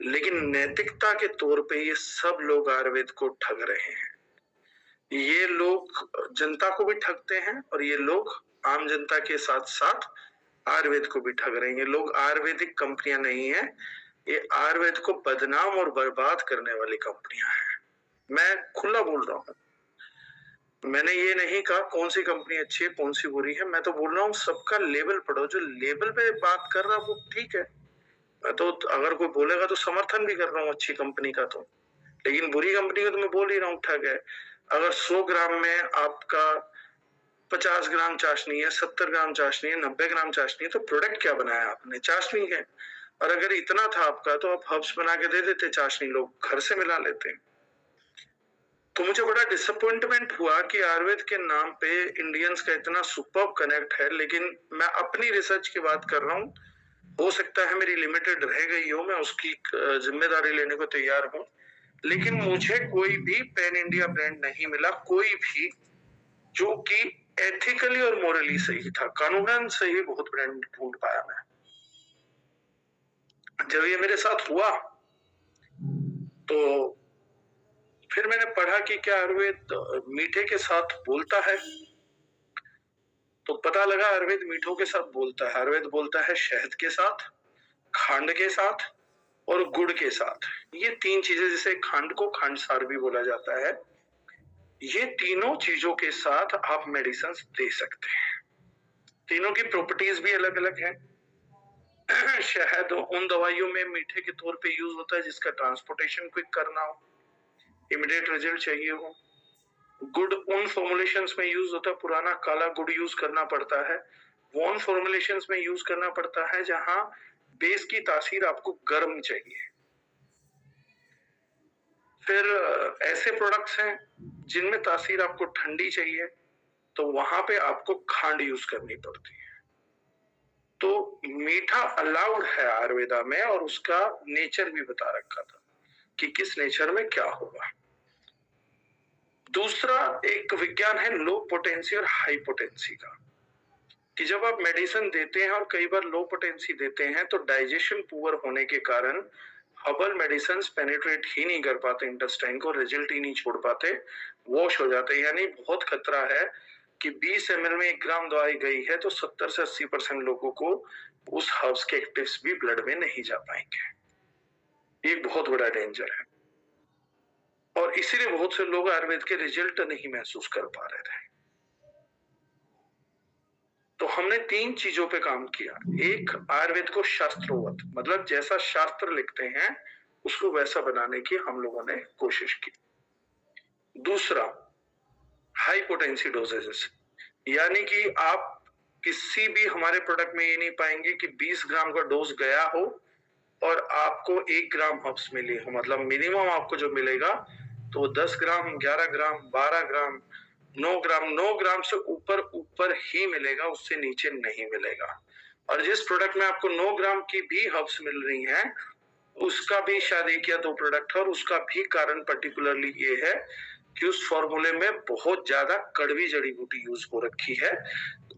लेकिन नैतिकता के तौर पे ये सब लोग आयुर्वेद को ठग रहे हैं। ये लोग जनता को भी ठगते हैं और ये लोग आम जनता के साथ साथ आयुर्वेद को भी ठग रहे हैं। ये लोग आयुर्वेदिक कंपनियां नहीं है, ये आयुर्वेद को बदनाम और बर्बाद करने वाली कंपनियां हैं। मैं खुला बोल रहा हूँ, मैंने ये नहीं कहा कौन सी कंपनी अच्छी है कौन सी बुरी है, मैं तो बोल रहा हूँ सबका लेबल पढ़ो। जो लेबल पे बात कर रहा है वो ठीक है, मैं तो अगर कोई बोलेगा तो समर्थन भी कर रहा हूँ अच्छी कंपनी का, तो लेकिन बुरी कंपनी का तो मैं बोल ही रहा हूँ ठग है। अगर 100 ग्राम में आपका 50 ग्राम चाशनी है, 70 ग्राम चाशनी है, 90 ग्राम चाशनी है, तो प्रोडक्ट क्या बनाया आपने? चाशनी है। और अगर इतना था आपका तो आप हर्ब्स बना के दे देते, चाशनी लोग घर से मिला लेते। तो मुझे बड़ा डिसअपॉइंटमेंट हुआ कि आयुर्वेद के नाम पे इंडियंस का इतना सुपर्ब कनेक्ट है, लेकिन मैं अपनी रिसर्च की बात कर रहा हूँ, हो सकता है मेरी लिमिटेड रह गई हो, मैं उसकी जिम्मेदारी लेने को तैयार हूँ, लेकिन मुझे कोई भी पैन इंडिया ब्रांड नहीं मिला, कोई भी जो कि एथिकली और मोरली सही था। कानूनन सही बहुत ब्रांड ढूंढ पाया मैं। जब ये मेरे साथ हुआ तो फिर मैंने पढ़ा कि क्या आयुर्वेद मीठे के साथ बोलता है, तो पता लगा आयुर्वेद मीठों के साथ बोलता है। आयुर्वेद बोलता है शहद के साथ, खांड के साथ और गुड़ के साथ। ये 3 चीजें, जिसे खांड को खांडसार भी बोला जाता है, ये तीनों चीजों के साथ आप मेडिसिन दे सकते हैं। तीनों की प्रॉपर्टीज भी अलग अलग है। शहद उन दवाइयों में मीठे के तौर पे यूज होता है जिसका ट्रांसपोर्टेशन क्विक करना हो, इमीडिएट रिजल्ट चाहिए हो। गुड़ उन फॉर्मुलेशंस में यूज होता है, पुराना काला गुड़ यूज करना पड़ता है, वो उन फॉर्मुलेशंस में यूज करना पड़ता है जहां बेस की तासीर आपको गर्म चाहिए। फिर ऐसे प्रोडक्ट्स हैं जिनमें तासीर आपको ठंडी चाहिए, तो वहां पे आपको खांड यूज करनी पड़ती है। तो मीठा अलाउड है आयुर्वेदा में, और उसका नेचर भी बता रखा था कि किस नेचर में क्या होगा। दूसरा एक विज्ञान है लो पोटेंसी और हाई पोटेंसी का, कि जब आप मेडिसिन देते हैं और कई बार लो पोटेंसी देते हैं तो डाइजेशन पुअर होने के कारण हर्बल मेडिसिन पेनिट्रेट ही नहीं कर पाते इंटेस्टाइन को, रिजल्ट ही नहीं छोड़ पाते, वॉश हो जाते हैं। यानी बहुत खतरा है कि 20 ml में 1 ग्राम दवाई गई है तो 70 से 80% लोगों को उस हर्ब्स के एक्टिव्स भी ब्लड में नहीं जा पाएंगे। ये एक बहुत बड़ा डेंजर है और इसीलिए बहुत से लोग आयुर्वेद के रिजल्ट नहीं महसूस कर पा रहे थे। तो हमने 3 चीजों पे काम किया। एक, आयुर्वेद को शास्त्रोवत, मतलब जैसा शास्त्र लिखते हैं उसको वैसा बनाने की हम लोगों ने कोशिश की। दूसरा, हाई पोटेंसी डोजेजेस, यानी कि आप किसी भी हमारे प्रोडक्ट में ये नहीं पाएंगे कि 20 ग्राम का डोज गया हो और आपको 1 ग्राम हर्ब्स मिली हो। मतलब मिनिमम आपको जो मिलेगा तो 10 ग्राम, 11 ग्राम, 12 ग्राम, 9 ग्राम से ऊपर ही मिलेगा, उससे नीचे नहीं मिलेगा। और जिस प्रोडक्ट में आपको 9 ग्राम की भी हर्ब्स मिल रही हैं, उसका भी शायद 1 या 2 प्रोडक्ट है और उसका भी कारण पर्टिकुलरली ये है कि उस फॉर्मूले में बहुत ज्यादा कड़वी जड़ी बूटी यूज हो रखी है,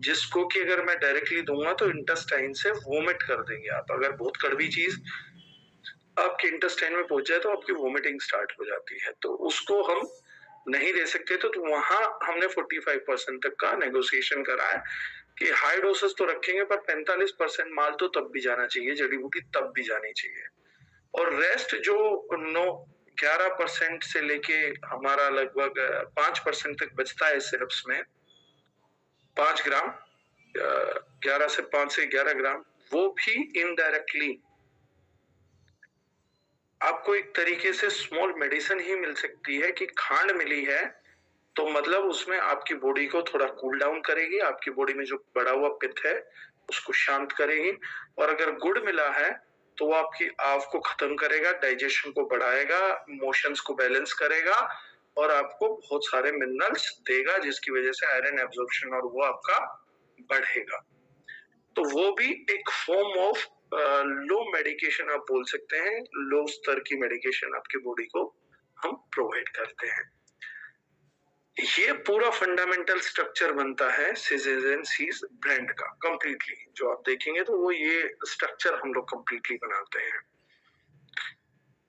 जिसको कि अगर मैं डायरेक्टली दूंगा तो इंटेस्टाइन से वोमिट कर देंगे आप। अगर बहुत कड़वी चीज आपके इंटेस्टाइन में पहुंच जाए तो आपकी वोमिटिंग स्टार्ट हो जाती है, तो उसको हम नहीं दे सकते। तो वहां हमने 45% तक का नेगोशिएशन करा है कि हाई डोसेस तो रखेंगे पर 45% माल तो तब भी जाना चाहिए, जड़ी बूटी तब भी जानी चाहिए। और रेस्ट जो 11% से लेके हमारा लगभग 5% तक बचता है सिरप्स में, 5 ग्राम, 11 से 5 से 11 ग्राम, वो भी इनडायरेक्टली आपको एक तरीके से स्मॉल मेडिसिन ही मिल सकती है कि खांड मिली है तो मतलब उसमें आपकी बॉडी को थोड़ा कूल डाउन करेगी, आपकी बॉडी में जो बढ़ा हुआ पित्त है उसको शांत करेगी। और अगर गुड़ मिला है तो वो आपकी आव को खत्म करेगा, डाइजेशन को बढ़ाएगा, मोशंस को बैलेंस करेगा और आपको बहुत सारे मिनरल्स देगा, जिसकी वजह से आयरन एब्जॉर्प्शन और वो आपका बढ़ेगा। तो वो भी एक फॉर्म ऑफ लो मेडिकेशन आप बोल सकते हैं, लो स्तर की मेडिकेशन आपकी बॉडी को हम प्रोवाइड करते हैं। ये पूरा फंडामेंटल स्ट्रक्चर बनता है सीजेज एंड सीज ब्रांड का कंप्लीटली। जो आप देखेंगे तो वो ये स्ट्रक्चर हम लोग कंप्लीटली बनाते हैं।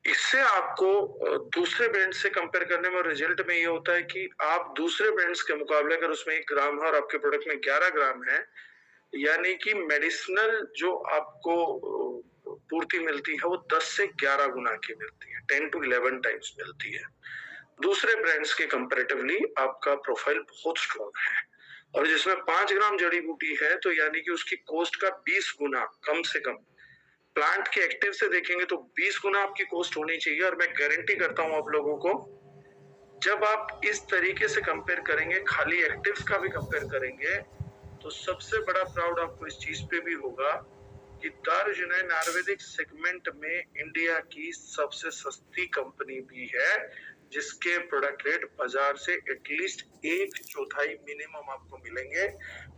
इससे आपको दूसरे ब्रांड से कंपेयर करने में रिजल्ट में ये होता है कि आप दूसरे ब्रांड्स के मुकाबले अगर उसमें 1 ग्राम है और आपके प्रोडक्ट में 11 ग्राम है, यानी कि मेडिसिनल जो आपको पूर्ति मिलती है वो 10 से 11 गुना की मिलती है, 10 to 11 टाइम्स मिलती है। दूसरे ब्रांड्स के कंपैरेटिवली आपका प्रोफाइल बहुत स्ट्रॉन्ग है। और जिसमें 5 ग्राम जड़ी बूटी है तो यानी कि उसकी कॉस्ट का 20 गुना कम से कम, प्लांट के एक्टिव से देखेंगे तो 20 गुना आपकी कॉस्ट होनी चाहिए। और मैं गारंटी करता हूं आप लोगों को, जब आप इस तरीके से कंपेयर करेंगे, खाली एक्टिव्स का भी कंपेयर करेंगे, तो सबसे बड़ा प्राउड आपको इस चीज पे भी होगा कि दारुजनैन आयुर्वेदिक सेगमेंट में इंडिया की सबसे सस्ती कंपनी भी है, जिसके प्रोडक्ट रेट बाजार से एटलीस्ट 1/4 मिनिमम आपको मिलेंगे।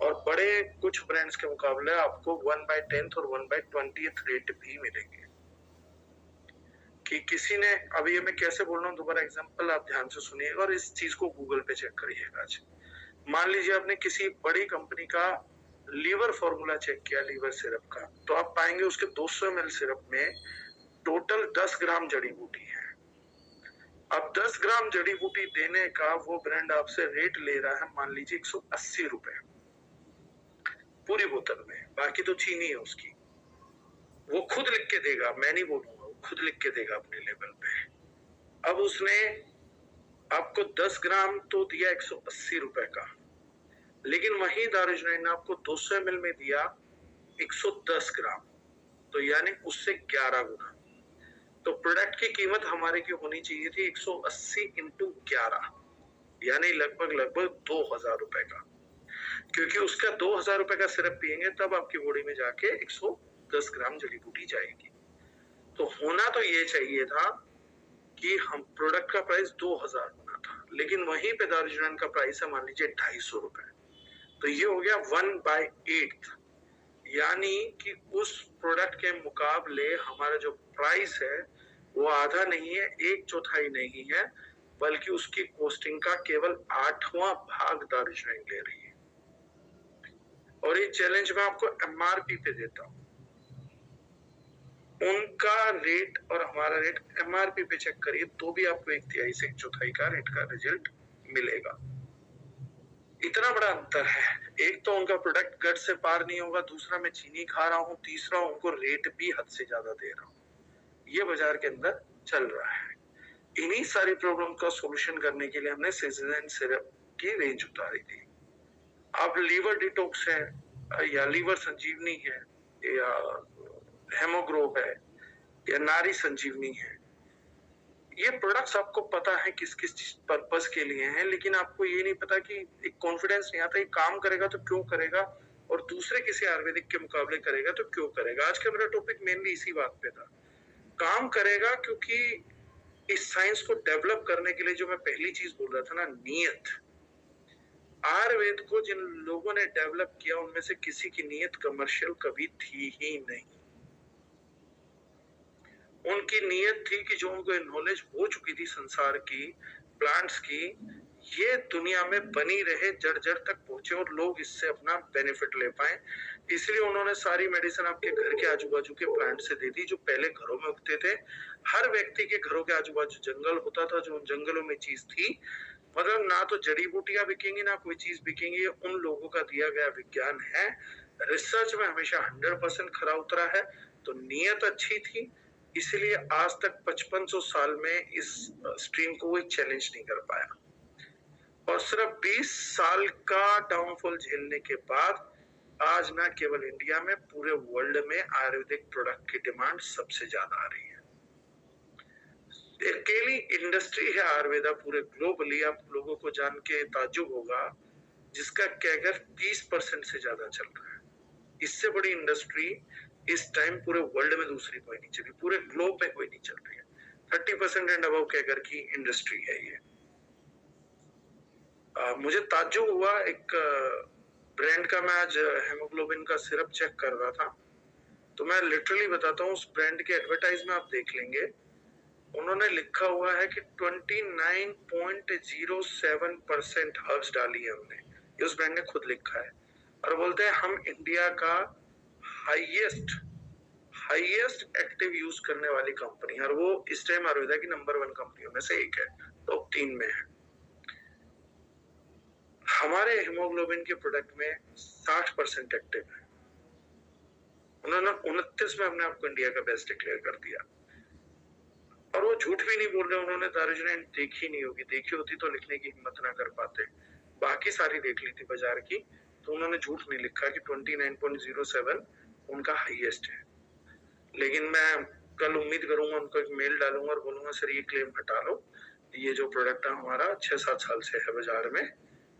और बड़े कुछ ब्रांड्स के मुकाबले आपको 1/10 और 1/20 रेट भी मिलेंगे। कि किसी ने, अभी ये मैं कैसे बोल रहा हूँ दोबारा एग्जांपल आप ध्यान से सुनिएगा और इस चीज को गूगल पे चेक करिएगा। आज मान लीजिए आपने किसी बड़ी कंपनी का लीवर फॉर्मूला चेक किया, लीवर सिरप का, तो आप पाएंगे उसके 200 ml सिरप में टोटल 10 ग्राम जड़ी बूटी है। अब 10 ग्राम जड़ी बूटी देने का वो ब्रांड आपसे रेट ले रहा है मान लीजिए 180 रुपए पूरी बोतल में, बाकी तो चीनी है उसकी। वो खुद लिख के देगा, मैं नहीं बोलूंगा, वो खुद लिख के देगा अपने लेवल पे। अब उसने आपको 10 ग्राम तो दिया 180 रुपए का, लेकिन वही दारुजनैन ने आपको 200 ml में दिया 110 ग्राम, तो यानी उससे 11 गुना। तो प्रोडक्ट की कीमत हमारे की होनी चाहिए थी 180 × 11, यानी लगभग 2000 रुपए का। क्योंकि उसका 2000 रुपए का सिरप पिएंगे तब आपकी बॉडी में जाके 110 ग्राम जड़ी बूटी जाएगी। तो होना तो ये चाहिए था कि हम प्रोडक्ट का प्राइस 2000 होना था, लेकिन वहीं पे दारुजनैन का प्राइस है मान लीजिए 250 रुपए। तो ये हो गया 1/8, यानी कि उस प्रोडक्ट के मुकाबले हमारा जो प्राइस है वो आधा नहीं है, 1/4 नहीं है, बल्कि उसकी कॉस्टिंग का केवल 8वां भाग दारुजनैन ले रही है। और ये चैलेंज मैं आपको MRP पे देता हूं, उनका रेट और हमारा रेट MRP पे चेक करिए तो भी आपको 1/3 से 1/4 का रेट का रिजल्ट मिलेगा। इतना बड़ा अंतर है। एक तो उनका प्रोडक्ट गट से पार नहीं होगा, दूसरा मैं चीनी खा रहा हूँ, तीसरा उनको रेट भी हद से ज्यादा दे रहा हूँ। ये बाजार के अंदर चल रहा है। इन्हीं सारी प्रॉब्लम का सॉल्यूशन करने के लिए हमने सिज़लिन सिरप की रेंज उतारी थी। अब लीवर डिटॉक्स है या लीवर संजीवनी है या हेमोग्रो है या नारी संजीवनी है, ये प्रोडक्ट्स आपको पता है किस किस पर्पस के लिए हैं, लेकिन आपको ये नहीं पता कि एक कॉन्फिडेंस नहीं आता, ये काम करेगा तो क्यों करेगा और दूसरे किसी आयुर्वेदिक के मुकाबले करेगा तो क्यों करेगा। आज का मेरा टॉपिक मेनली इसी बात पे था। काम करेगा क्योंकि इस साइंस को डेवलप करने के लिए जो मैं पहली चीज बोल रहा था ना, नीयत। आयुर्वेद को जिन लोगों ने डेवलप किया उनमें से किसी की नीयत कमर्शियल कभी थी ही नहीं। उनकी नीयत थी कि जो उनको नॉलेज हो चुकी थी संसार की, प्लांट्स की, ये दुनिया में बनी रहे, जड़ जड़ तक पहुंचे और लोग इससे अपना बेनिफिट ले पाए। इसलिए उन्होंने सारी मेडिसिन आपके घर के आजू बाजू के प्लांट से दे दी, जो पहले घरों में उगते थे। हर व्यक्ति के घरों के आजू बाजू जंगल होता था, जो उन जंगलों में चीज थी। मतलब ना तो जड़ी बूटियां बिकेंगी ना कोई चीज बिकेंगी, उन लोगों का दिया गया विज्ञान है। रिसर्च में हमेशा 100% खरा उतरा है। तो नीयत अच्छी थी, इसलिए आज तक 5500 साल में इस स्ट्रीम को कोई चैलेंज नहीं कर पाया। और सिर्फ 20 साल का डाउनफॉल झेलने के बाद आज ना केवल इंडिया में, पूरे वर्ल्ड में आयुर्वेदिक प्रोडक्ट की डिमांड सबसे ज्यादा आ रही है। अकेली इंडस्ट्री है आयुर्वेदा पूरे ग्लोबली, आप लोगों को जान के ताज्जुब होगा, जिसका कैगर 30% से ज्यादा चल रहा है। इससे बड़ी इंडस्ट्री इस टाइम पूरे वर्ल्ड में दूसरी कोई नहीं चली, पूरे ग्लोब में कोई नहीं चल रही है। 30% एंड अबव कैगर की इंडस्ट्री है ये। मुझे ताज्जुब हुआ, एक ब्रांड का मैं आज हेमोग्लोबिन का सिरप चेक कर रहा था, तो मैं लिटरली बताता हूँ, उस ब्रांड के एडवर्टाइज में आप देख लेंगे, उन्होंने लिखा हुआ है कि 29.07% हर्ब्स डाली है हमने, ये उस ब्रांड ने खुद लिखा है। और बोलते हैं हम इंडिया का हाईएस्ट एक्टिव यूज करने वाली कंपनी, और वो इस टाइम आयुर्वेदा की नंबर 1 कंपनियों में से एक है, टॉप 3 में है। हमारे हेमोग्लोबिन के प्रोडक्ट में 60% एक्टिव है। उन्होंने 29 में हमने आपको इंडिया का बेस्ट डिक्लेयर कर दिया, और वो झूठ भी नहीं बोल रहे। उन्होंने दारूजन देखी नहीं होगी, देखी होती तो लिखने की हिम्मत ना कर पाते, बाकी सारी देख ली थी बाजार की, तो उन्होंने झूठ नहीं लिखा कि 29.07 उनका हाईएस्ट है। लेकिन मैं कल उम्मीद करूंगा, उनको एक मेल डालूंगा और बोलूंगा सर ये क्लेम हटा लो, ये जो प्रोडक्ट है हमारा 6-7 साल से है बाजार में,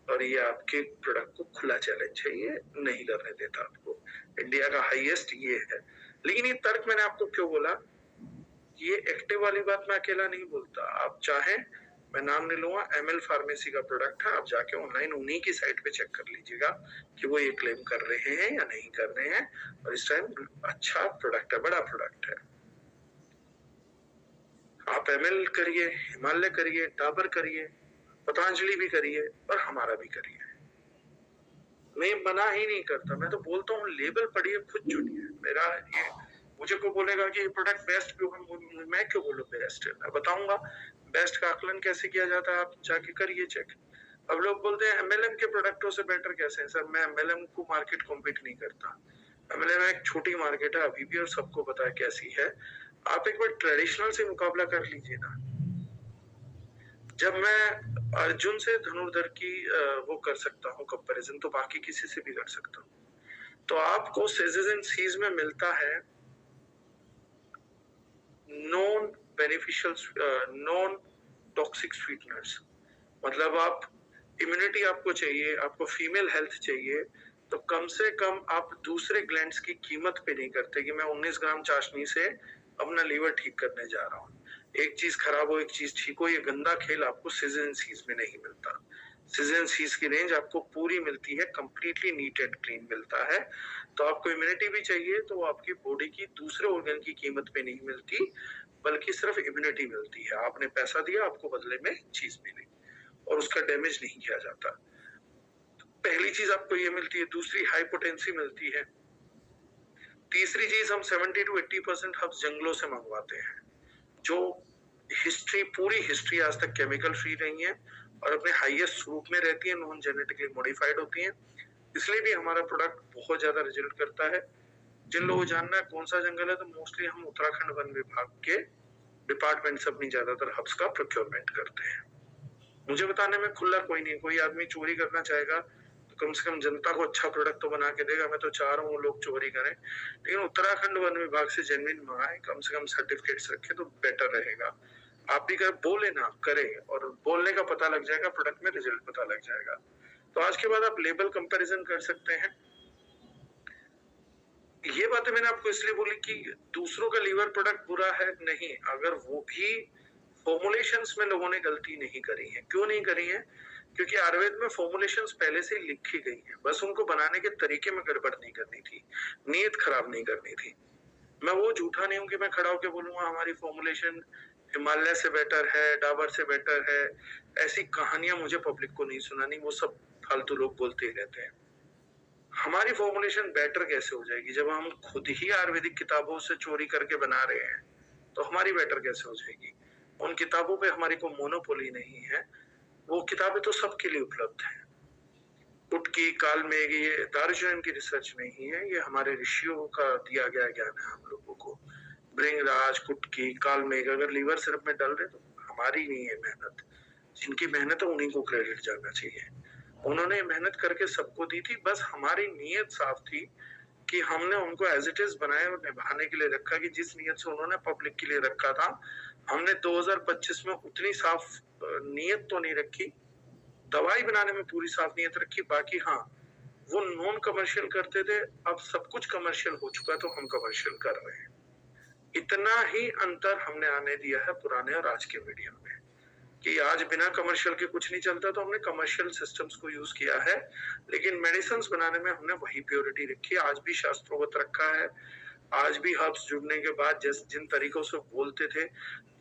और ये आपके प्रोडक्ट को खुला चैलेंज है, ये नहीं करने देता आपको, इंडिया का हाईएस्ट ये है। लेकिन ये तर्क मैंने आपको क्यों बोला, ये एक्टिव वाली बात मैं अकेला नहीं बोलता। आप चाहें, मैं नाम नहीं लूंगा, ML फार्मेसी का प्रोडक्ट है, आप जाके ऑनलाइन उन्हीं की साइट पे चेक कर लीजिएगा कि वो ये क्लेम कर रहे हैं या नहीं कर रहे हैं, और इस टाइम अच्छा प्रोडक्ट है, बड़ा प्रोडक्ट है। आप ML करिए, हिमालय करिए, डाबर करिए, पतंजलि भी करिए, और हमारा भी करिए। मैं मना ही नहीं करता, मैं तो बोलता हूँ लेबल पढ़िए, खुद चुनिए। मेरा ये, मुझे को बोलेगा कि ये प्रोडक्ट बेस्ट क्यों है, मैं क्यों बोलूं बेस्ट है, मैं बताऊंगा बेस्ट का आकलन कैसे किया जाता है, आप जाके करिए चेक। अब लोग बोलते हैं MLM के प्रोडक्टों से बेटर कैसे है। सर मैं MLM को मार्केट कॉम्पीट नहीं करता, MLM एक छोटी मार्केट है अभी भी, और सबको पता है कैसी है। आप एक बार ट्रेडिशनल से मुकाबला कर लीजिए ना। जब मैं अर्जुन से धनुर्धर की वो कर सकता हूँ कंपैरिजन, तो बाकी किसी से भी कर सकता हूँ। तो आपको सेजेस एंड सीज में मिलता है non beneficial, non toxic sweeteners. मतलब आप इम्यूनिटी आपको चाहिए, आपको फीमेल हेल्थ चाहिए, तो कम से कम आप दूसरे ग्लैंड्स की कीमत पे नहीं करते कि मैं 19 ग्राम चाशनी से अपना लीवर ठीक करने जा रहा हूँ। एक चीज खराब हो एक चीज ठीक हो, ये गंदा खेल आपको सीजन सीज में नहीं मिलता। सीजन सीज की रेंज आपको पूरी मिलती है, कंप्लीटली नीट एंड क्लीन मिलता है। तो आपको इम्यूनिटी भी चाहिए, तो आपकी बॉडी की दूसरे ऑर्गन की कीमत पे नहीं मिलती, बल्कि सिर्फ इम्यूनिटी मिलती है। आपने पैसा दिया, आपको बदले में चीज मिली, और उसका डैमेज नहीं किया जाता। पहली चीज आपको ये मिलती है। दूसरी हाइपोटेंसी मिलती है। तीसरी चीज, हम 70 to 80% हब्स जंगलों से मंगवाते हैं, जो हिस्ट्री, पूरी हिस्ट्री आज तक केमिकल फ्री नहीं है, और अपने हाईएस्ट स्वरूप में रहती है, नॉन जेनेटिकली मॉडिफाइड होती हैं, इसलिए भी हमारा प्रोडक्ट बहुत ज्यादा रिजल्ट करता है। जिन लोगों को जानना है कौन सा जंगल है, तो मोस्टली हम उत्तराखंड वन विभाग के डिपार्टमेंट से अपनी ज्यादातर हब्स का प्रोक्योरमेंट करते हैं। मुझे बताने में खुला कोई नहीं, कोई आदमी चोरी करना चाहेगा तो कम से कम जनता को अच्छा प्रोडक्ट तो बना के देगा। मैं तो चाह रहा हूँ लोग चोरी करें, लेकिन उत्तराखंड वन विभाग से जेन्युइन मंगाए, कम से कम सर्टिफिकेट्स रखे तो बेटर रहेगा। आप भी कर बोले ना करें, और बोलने का पता लग जाएगा, प्रोडक्ट में रिजल्ट पता लग जाएगा। तो आज के बाद आप लेबल कंपैरिजन कर सकते हैं। ये बातें मैंने आपको इसलिए बोली कि दूसरों का लीवर प्रोडक्ट बुरा है नहीं, अगर वो भी फॉर्मुलेशंस में लोगों ने गलती नहीं करी है। क्यों नहीं करी है? क्योंकि आयुर्वेद में फॉर्मुलेशंस पहले से लिखी गई है, बस उनको बनाने के तरीके में गड़बड़ नहीं करनी थी, नीयत खराब नहीं करनी थी। मैं वो झूठा नहीं हूं कि मैं खड़ा होकर बोलूंगा हमारी फॉर्मुलेशन हिमालय से बेटर है, डाबर से बेटर है। ऐसी कहानियां मुझे पब्लिक को नहीं सुनानी, वो सब फालतू लोग बोलते ही रहते हैं। हमारी फॉर्मुलेशन बेटर कैसे हो जाएगी जब हम खुद ही आयुर्वेदिक किताबों से चोरी करके बना रहे हैं? तो हमारी बेटर कैसे हो जाएगी? उन किताबों पे हमारी कोई मोनोपोली नहीं है, वो किताबें तो सबके लिए उपलब्ध हैं। कुटकी, कालमेघ, ये दार्शनिक की रिसर्च नहीं है, ये हमारे ऋषियों का दिया गया ज्ञान है हम लोगों को। भृंगराज, कुटकी, कालमेघ अगर लीवर सिरप में डाल रहे तो हमारी नहीं है मेहनत, जिनकी मेहनत है उन्हीं को क्रेडिट जाना चाहिए। उन्होंने मेहनत करके सबको दी थी, बस हमारी नीयत साफ थी कि हमने उनको एज इट इज बनाए और निभाने के लिए रखा कि जिस नीयत से उन्होंने पब्लिक के लिए रखा था। हमने 2025 में उतनी साफ नीयत तो नहीं रखी, दवाई बनाने में पूरी साफ नीयत रखी। बाकी हाँ, वो नॉन कमर्शियल करते थे, अब सब कुछ कमर्शियल हो चुका तो हम कमर्शियल कर रहे हैं। इतना ही अंतर हमने आने दिया है पुराने और आज के मीडिया में, कि आज बिना कमर्शियल के कुछ नहीं चलता, तो हमने कमर्शियल सिस्टम्स को यूज किया है, लेकिन मेडिसिन बनाने में हमने वही प्योरिटी रखी है। आज भी शास्त्रोवत रखा है, आज भी हर्ब्स जुड़ने के बाद जिन तरीकों से बोलते थे,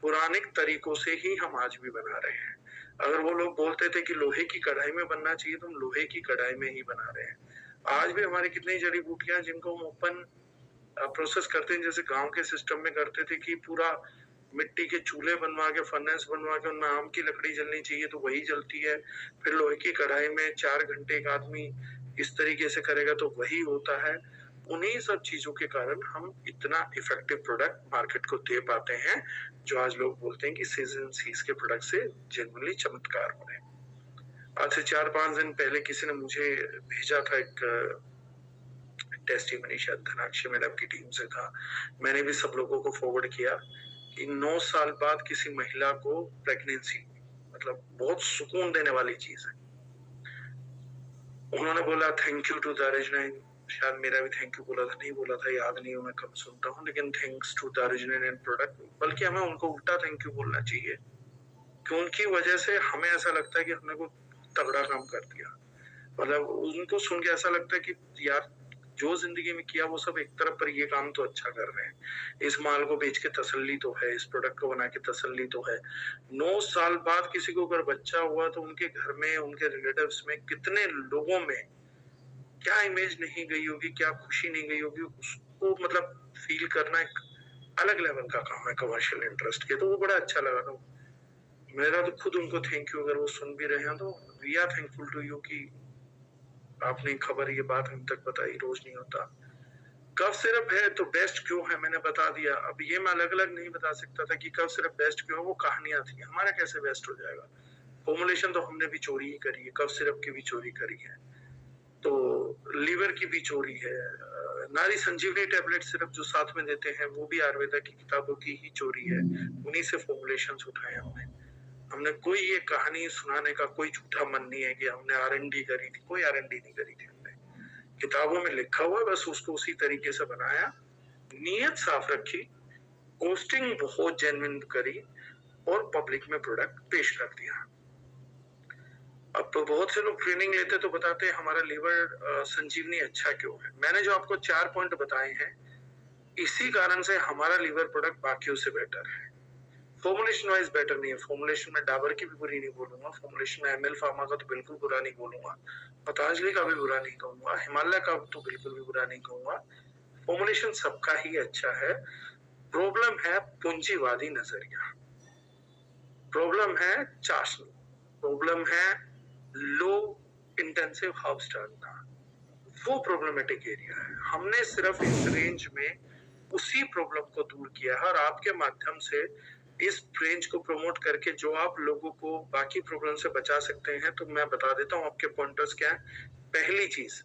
पुरानिक तरीकों से ही हम आज भी बना रहे हैं। अगर वो लोग बोलते थे कि लोहे की कढ़ाई में बनना चाहिए, तो हम लोहे की कढ़ाई में ही बना रहे हैं। आज भी हमारी कितनी जड़ी बूटियां जिनको हम ओपन प्रोसेस करते हैं, जैसे गांव के सिस्टम में करते थे कि पूरा मिट्टी के चूल्हे बनवा के, फर्नेस बनवा के, उनमें आम की लकड़ी जलनी चाहिए तो वही जलती है। फिर लोहे की कढ़ाई में 4 घंटे एक आदमी इस तरीके से करेगा तो वही होता है। उन्हीं सब चीजों के कारण हम इतना इफेक्टिव प्रोडक्ट मार्केट को दे पाते हैं, जो आज लोग बोलते हैं कि सीजन सीज के प्रोडक्ट से जेन्युइनली चमत्कार हो रहे हैं। आज से 4-5 दिन पहले किसी ने मुझे भेजा था एक टेस्टिमनी, शायद धनाक्षी मैडम की टीम से था, मैंने भी सब लोगों को फॉरवर्ड किया कि 9 साल बाद किसी महिला को प्रेगनेंसी, मतलब बहुत सुकून देने वाली चीज है। उन्होंने बोला थैंक यू टू दार्जिलिंग, शायद मेरा भी थैंक यू बोला था, नहीं बोला था याद नहीं, मैं कम सुनता हूँ, लेकिन thanks to Darjeeling and product. बल्कि हमें उनको उल्टा थैंक यू बोलना चाहिए, कि उनकी वजह से हमें ऐसा लगता है कि हमने कोई तगड़ा काम कर दिया। मतलब उनको सुन के ऐसा लगता है कि यार जो जिंदगी में किया वो सब एक तरफ, पर ये काम तो अच्छा कर रहे हैं। इस माल को बेच के तसल्ली तो है, इस प्रोडक्ट को बना के तसल्ली तो है। 9 साल बाद किसी को अगर बच्चा हुआ तो उनके घर में, उनके रिलेटिव्स में कितने लोगों में क्या इमेज नहीं गई होगी, क्या खुशी नहीं गई होगी, उसको मतलब फील करना एक अलग लेवल का काम है कमर्शियल इंटरेस्ट के। तो वो बड़ा अच्छा लगा था। मेरा तो खुद उनको थैंक यू, अगर वो सुन भी रहे हैं तो we are thankful to you कि आपने खबर, ये बात हम तक बताई, रोज नहीं होता। कफ सिरप है तो बेस्ट क्यों है, मैंने बता दिया। अब ये मैं अलग अलग नहीं बता सकता था कि कफ सिरप बेस्ट क्यों है, वो कहानियां थी। हमारा कैसे बेस्ट हो जाएगा? फॉर्मुलेशन तो हमने भी चोरी ही करी है, कफ सिरप की भी चोरी करी है, तो लीवर की भी चोरी है। नारी संजीवनी टैबलेट सिरप जो साथ में देते हैं वो भी आयुर्वेदा की किताबों की ही चोरी है, उन्हीं से फॉर्मुलेशंस उठाए हमने कोई ये कहानी सुनाने का कोई झूठा मन नहीं है कि हमने R&D करी थी, कोई R&D नहीं करी थी हमने। किताबों में लिखा हुआ, बस उसको उसी तरीके से बनाया, नीयत साफ रखी, कॉस्टिंग बहुत जेन्युइन करी और पब्लिक में प्रोडक्ट पेश कर दिया। अब तो बहुत से लोग ट्रेनिंग लेते तो बताते हैं हमारा लीवर संजीवनी अच्छा क्यों है। मैंने जो आपको 4 पॉइंट बताए हैं, इसी कारण से हमारा लीवर प्रोडक्ट बाकियों से बेटर है। फॉर्मुलेशन वाइज बेटर नहीं है, फॉर्मुलेशन में डाबर की भी बुरी नहीं बोलूंगा, फॉर्मुलेशन में ML फार्मा का तो बिल्कुल बुरा नहीं बोलूंगा, पतंजलि का भी बुरा नहीं कहूंगा, हिमालय का तो बिल्कुल भी बुरा नहीं कहूंगा। फॉर्मुलेशन सबका ही अच्छा है। प्रॉब्लम है पूंजीवादी नजरिया, प्रॉब्लम है चाशनी, प्रॉब्लम है लो इंटेंसिव हर्ब्स डालना, वो प्रॉब्लमेटिक एरिया है। हमने सिर्फ इस रेंज में उसी प्रॉब्लम को दूर किया है और आपके माध्यम से इस रेंज को प्रमोट करके जो आप लोगों को बाकी प्रॉब्लम से बचा सकते हैं, तो मैं बता देता हूँ आपके पॉइंटर्स क्या है। पहली चीज,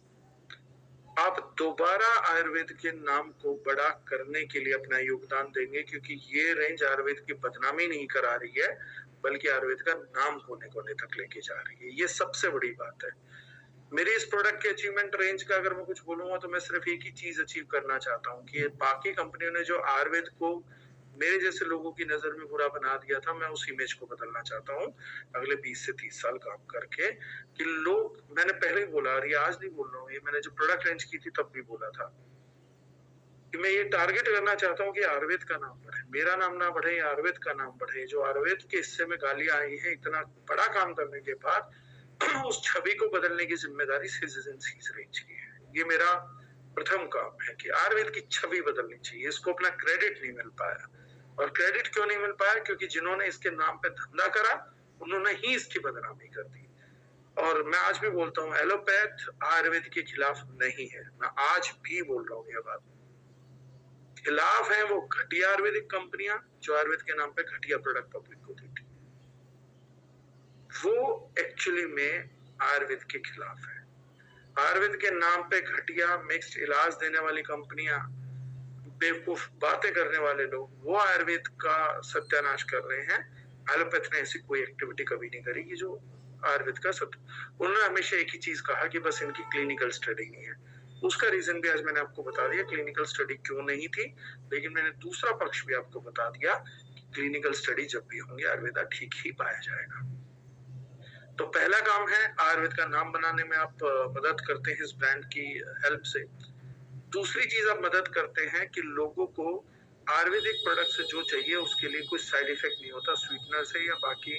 आप दोबारा आयुर्वेद के नाम को बड़ा करने के लिए अपना योगदान देंगे, क्योंकि ये रेंज आयुर्वेद की बदनामी नहीं करा रही है, बल्कि आयुर्वेद का नाम कोने कोने तक लेके जा रही है। ये सबसे बड़ी बात है। मेरे इस प्रोडक्ट के अचीवमेंट रेंज का अगर मैं कुछ बोलूंगा तो मैं सिर्फ एक ही चीज अचीव करना चाहता हूँ कि बाकी कंपनियों ने जो आयुर्वेद को मेरे जैसे लोगों की नजर में बुरा बना दिया था, मैं उस इमेज को बदलना चाहता हूँ अगले 20 से 30 साल काम करके। कि लोग, मैंने पहले ही बोला और ये आज नहीं बोल रहा हूँ, ये मैंने जो प्रोडक्ट रेंज की थी तब भी बोला था कि मैं ये टारगेट करना चाहता हूँ कि आयुर्वेद का नाम बढ़े, मेरा नाम ना बढ़े, आयुर्वेद का नाम बढ़े। जो आयुर्वेद के हिस्से में गालियां आई हैं इतना बड़ा काम करने के बाद, उस छवि को बदलने की जिम्मेदारी सिटीजन रेंज की है। ये मेरा प्रथम काम है कि आयुर्वेद की छवि बदलनी चाहिए। इसको अपना क्रेडिट नहीं मिल पाया, और क्रेडिट क्यों नहीं मिल पाया? क्योंकि जिन्होंने इसके नाम पे धंधा करा उन्होंने ही इसकी बदनामी कर दी। और मैं आज भी बोलता हूँ, एलोपैथ आयुर्वेद के खिलाफ नहीं है, मैं आज भी बोल रहा हूँ ये बात। खिलाफ है वो घटिया आयुर्वेदिक कंपनियां जो आयुर्वेद के नाम पे घटिया प्रोडक्ट पब्लिक को देती, वो एक्चुअली में आयुर्वेद के खिलाफ है। आयुर्वेद के नाम पे घटिया मिक्स्ड इलाज देने वाली कंपनियां, बेवकूफ बातें करने वाले लोग, वो आयुर्वेद का सत्यानाश कर रहे हैं। एलोपैथ ने ऐसी कोई एक्टिविटी कभी नहीं करी कि जो आयुर्वेद का उन्होंने हमेशा एक ही चीज कहा कि बस इनकी क्लिनिकल स्टडी नहीं है। उसका रीजन भी आज मैंने आपको बता दिया, क्लिनिकल स्टडी क्यों नहीं थी। लेकिन मैंने दूसरा पक्ष भी आपको बता दिया कि क्लिनिकल स्टडी जब भी होंगे आयुर्वेदा ठीक ही पाया जाएगा। तो पहला काम है, आयुर्वेद का नाम बनाने में आप मदद करते हैं इस ब्रांड की हेल्प से। दूसरी चीज आप मदद करते हैं कि लोगों को आयुर्वेदिक प्रोडक्ट से जो चाहिए उसके लिए कोई साइड इफेक्ट नहीं होता, स्वीटनर से या बाकी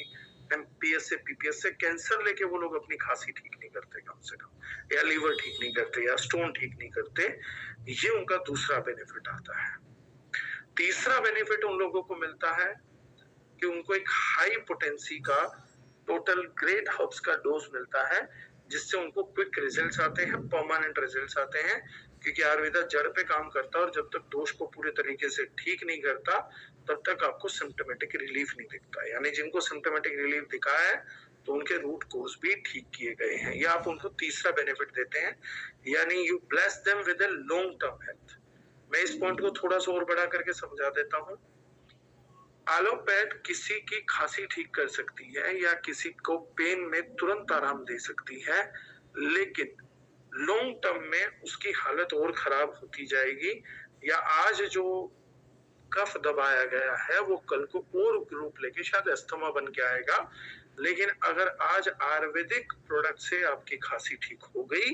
एमपीएस से पीपीएस से। कैंसर लेके वो लोग अपनी खांसी ठीक नहीं करते कम से कम, या लीवर ठीक नहीं करते, या स्टोन ठीक नहीं करते। ये उनका दूसरा बेनिफिट आता है। तीसरा बेनिफिट उन लोगों को मिलता है कि उनको एक हाई पोटेंसी का टोटल ग्रेट हर्ब्स का डोज मिलता है, जिससे उनको क्विक रिजल्ट्स आते हैं, परमानेंट रिजल्ट्स आते हैं। क्योंकि आयुर्वेदा जड़ पे काम करता है और जब तक दोष को पूरे तरीके से ठीक नहीं करता तब तक आपको सिम्टोमेटिक रिलीफ नहीं दिखता। यानी जिनको सिम्टोमेटिक रिलीफ दिखा है तो उनके रूट कोज भी ठीक किए गए हैं। या आप उनको तीसरा बेनिफिट देते हैं, यानी you bless them with a long term health. मैं इस पॉइंट को थोड़ा सा और बड़ा करके समझा देता हूँ। एलोपैथ किसी की खांसी ठीक कर सकती है या किसी को पेन में तुरंत आराम दे सकती है, लेकिन लॉन्ग टर्म में उसकी हालत और खराब होती जाएगी। या आज जो कफ दबाया गया है वो कल को और रूप लेके शायद अस्थमा बन के आएगा। लेकिन अगर आज आयुर्वेदिक प्रोडक्ट से आपकी खांसी ठीक हो गई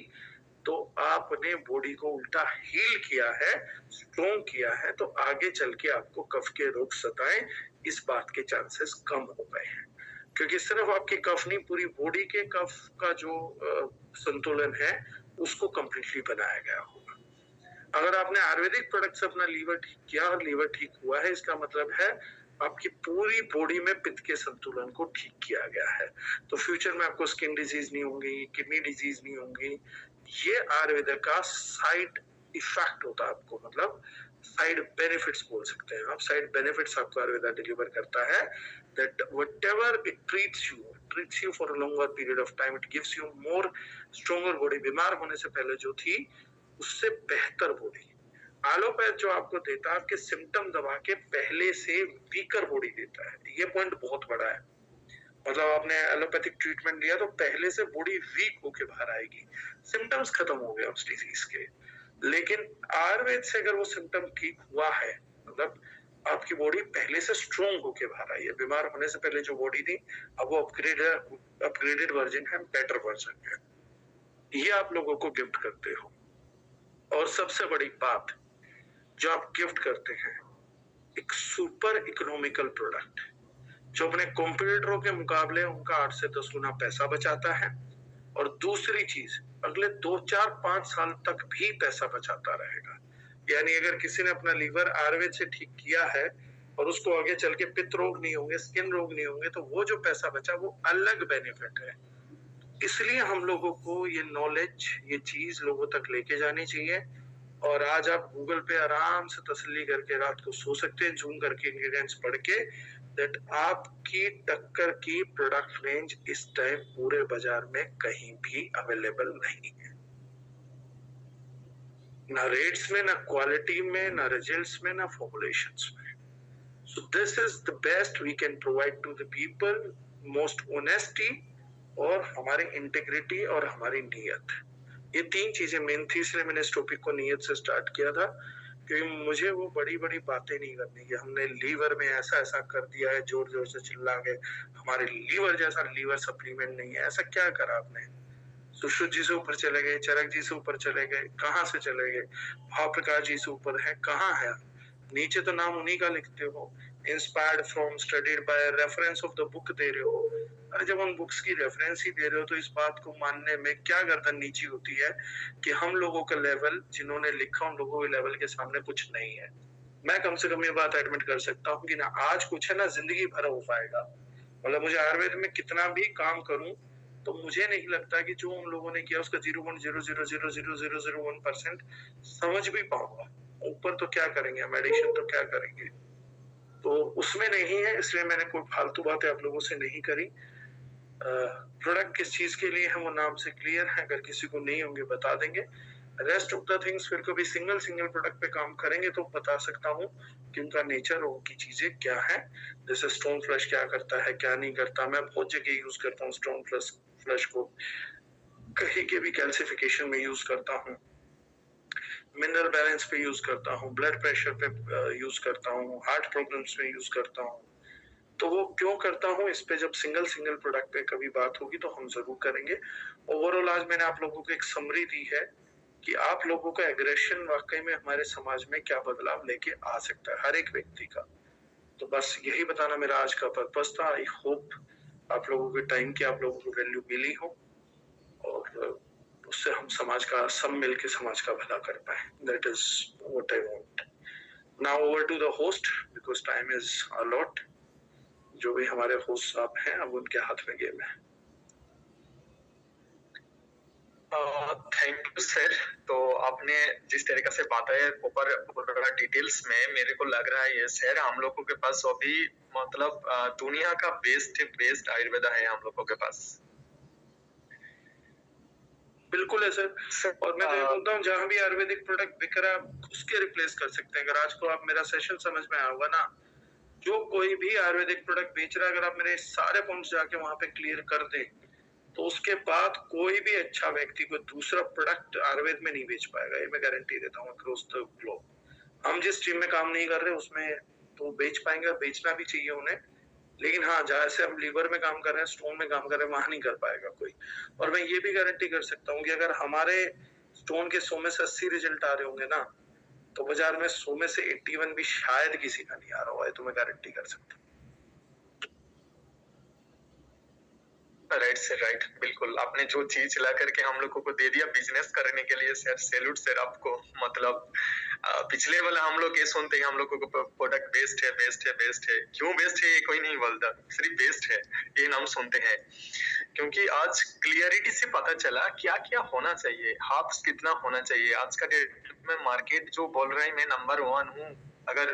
तो आपने बॉडी को उल्टा हील किया है, स्ट्रॉन्ग किया है, तो आगे चल के आपको कफ के रोग सताएं, इस बात के चांसेस कम हो गए हैं। क्योंकि सिर्फ आपके कफ नहीं, पूरी बॉडी के कफ का जो संतुलन है उसको कंप्लीटली बनाया गया होगा। अगर आपने आयुर्वेदिक प्रोडक्ट से अपना लीवर ठीक किया और लीवर ठीक हुआ है, इसका मतलब है आपकी पूरी बॉडी में पित्त के संतुलन को ठीक किया गया है। तो फ्यूचर में आपको स्किन डिजीज नहीं होंगी, किडनी डिजीज नहीं होंगी। ये आयुर्वेद का साइड इफेक्ट होता है, आपको मतलब साइड बेनिफिट्स बोल सकते हैं आप। साइड बेनिफिट्स आपको आयुर्वेदा डिलीवर करता है, that whatever it treats you for a longer period of time, it gives you more stronger body। बीमार होने से पहले जो थी उससे बेहतर बॉडी। एलोपैथ जो आपको देता है आपके सिम्टम दबा के पहले से वीकर बॉडी देता है। ये पॉइंट बहुत बड़ा है। मतलब आपने एलोपैथिक ट्रीटमेंट लिया तो पहले से बॉडी वीक होके बाहर आएगी, सिम्टम्स खत्म हो गए उस डिजीज के। लेकिन आयुर्वेद से अगर वो सिम्टम ठीक हुआ है, मतलब आपकी बॉडी पहले से स्ट्रॉन्ग होके बाहर आई है। बीमार होने से पहले जो बॉडी थी अब वो अपग्रेडेड वर्जन है, बेटर वर्जन है। ये आप लोगों को गिफ्ट करते हो। और सबसे बड़ी बात जो आप गिफ्ट करते हैं, एक सुपर इकोनॉमिकल प्रोडक्ट जो अपने कॉम्पिटिटरों के मुकाबले उनका 8 से 10 गुना पैसा बचाता है। और दूसरी चीज, अगले 2, 4, 5 साल तक भी पैसा बचाता रहेगा। यानी अगर किसी ने अपना लीवर आयुर्वेद से ठीक किया है और उसको आगे चल के पित्त रोग नहीं होंगे, स्किन रोग नहीं होंगे, तो वो जो पैसा बचा वो अलग बेनिफिट है। इसलिए हम लोगों को ये नॉलेज, ये चीज लोगों तक लेके जानी चाहिए। और आज आप गूगल पे आराम से तसल्ली करके रात को सो सकते हैं, जूम करके इंग्रेडिएंट्स पढ़ के, दैट आपकी टक्कर की प्रोडक्ट रेंज इस टाइम पूरे बाजार में कहीं भी अवेलेबल नहीं है, ना रेट्स में, ना क्वालिटी में, ना रिजल्ट्स में, ना फॉर्मुलेशंस में। So this is the best we can provide to the people, most honesty और हमारी इंटीग्रिटी और हमारी नीयत। ये तीन चीजें मेन थी, इसलिए मैंने इस टॉपिक को नीयत से स्टार्ट किया था, क्योंकि मुझे वो बड़ी बड़ी बातें नहीं करनी कि हमने लीवर में ऐसा ऐसा कर दिया है, जोर जोर से चिल्ला के, हमारे लीवर जैसा लीवर सप्लीमेंट नहीं है। ऐसा क्या करा आपने? सुश्रुत जी से ऊपर चले गए, चरक जी से ऊपर चले गए, कहाँ से चले गए? भाव प्रकाश जी से ऊपर है, कहाँ है? नीचे तो नाम उन्हीं का लिखते हो, inspired from, studied by, reference of the book दे रहे हो। अरे जब हम बुक्स की रेफरेंस ही दे रहे हो तो इस बात को मानने में क्या गर्दन नीची होती है कि हम लोगों का लेवल, जिन्होंने लिखा उन लोगों के लेवल के सामने कुछ नहीं है। मैं कम से कम ये बात एडमिट कर सकता हूँ कि ना आज कुछ है, ना जिंदगी भर हो पाएगा। मतलब मुझे आयुर्वेद में कितना भी काम करूं तो मुझे नहीं लगता कि जो उन लोगों ने किया उसका 0.0000001% समझ भी पाऊंगा। ऊपर तो क्या करेंगे, मेडिसिन तो क्या करेंगे, तो उसमें नहीं है, इसलिए मैंने कोई फालतू बातें आप लोगों से नहीं करी। प्रोडक्ट किस चीज के लिए है वो नाम से क्लियर है, अगर किसी को नहीं होंगे बता देंगे। रेस्ट ऑफ द थिंग्स फिर कभी सिंगल प्रोडक्ट पे काम करेंगे तो बता सकता हूँ कि उनका नेचर और उनकी चीजें क्या है। जैसे स्टोन फ्लश क्या करता है, क्या नहीं करता। मैं बहुत जगह यूज करता हूँ स्टोन फ्लश को, कहीं के भी कैल्सिफिकेशन में यूज करता हूँ, मिनरल बैलेंस पे यूज करता हूँ, ब्लड प्रेशर पे यूज करता हूँ, हार्ट प्रॉब्लम्स में यूज करता हूँ। तो वो क्यों करता हूँ, इस पे जब सिंगल प्रोडक्ट पे कभी बात होगी तो हम जरूर करेंगे। ओवरऑल आज मैंने आप लोगों को एक समरी दी है कि आप लोगों का एग्रेशन वाकई में हमारे समाज में क्या बदलाव लेके आ सकता है, हर एक व्यक्ति का। तो बस यही बताना मेरा आज का पर्पस था। आई होप आप लोगों के टाइम की आप लोगों को वैल्यू मिली हो और उससे हम समाज का, सब मिलके समाज का भला कर पाए। That is what I want. Now over to the host because time is a lot. जो भी हमारे होस्ट साहब हैं अब उनके हाथ में गेम है। Thank you sir. तो आपने जिस तरीके से बताया ऊपर डिटेल्स में, मेरे को लग रहा है ये सर हम लोगों के पास अभी मतलब दुनिया का बेस्ट आयुर्वेदा है हम लोगों के पास। बिल्कुल है सर। और मैं तो बोलता हूँ जहां भी आयुर्वेदिक प्रोडक्ट बिक रहा है उसके रिप्लेस कर सकते हैं। अगर आज को आप मेरा सेशन समझ में आया होगा ना, जो कोई भी आयुर्वेदिक प्रोडक्ट बेच रहा है, अगर आप मेरे सारे पॉइंट्स जाके वहां पे क्लियर कर दें तो उसके बाद कोई भी अच्छा व्यक्ति कोई दूसरा प्रोडक्ट आयुर्वेद में नहीं बेच पाएगा। ये मैं गारंटी देता हूँ अक्रॉस द ग्लोब। हम जिस स्ट्रीम में काम नहीं कर रहे उसमें तो बेच पाएंगे, बेचना भी चाहिए उन्हें। लेकिन हाँ, जहाँ से हम लीवर में काम कर रहे हैं, स्टोन में काम कर रहे हैं, वहां नहीं कर पाएगा कोई। और मैं ये भी गारंटी कर सकता हूँ कि अगर हमारे स्टोन के 100 में से 80 रिजल्ट आ रहे होंगे ना, तो बाजार में 100 में से 81 भी शायद किसी का नहीं आ रहा हुआ है, तो मैं गारंटी कर सकता हूँ। राइट सर, राइट, बिल्कुल। आपने जो चीज ला करके हम लोगों को दे दिया बिजनेस करने के लिए सर, सैल्यूट सर आपको। मतलब पिछले वाला हम लोग ये सुनते हैं हम लोगों को प्रोडक्ट बेस्ट है, बेस्ट है, बेस्ट है। क्यों बेस्ट है ये कोई नहीं बोलता, सिर्फ बेस्ट है ये नाम सुनते हैं। क्योंकि आज क्लियरिटी से पता चला क्या क्या होना चाहिए, हाफ्स कितना होना चाहिए। आज का डेट में मार्केट जो बोल रहा है मैं नंबर 1 हूँ, अगर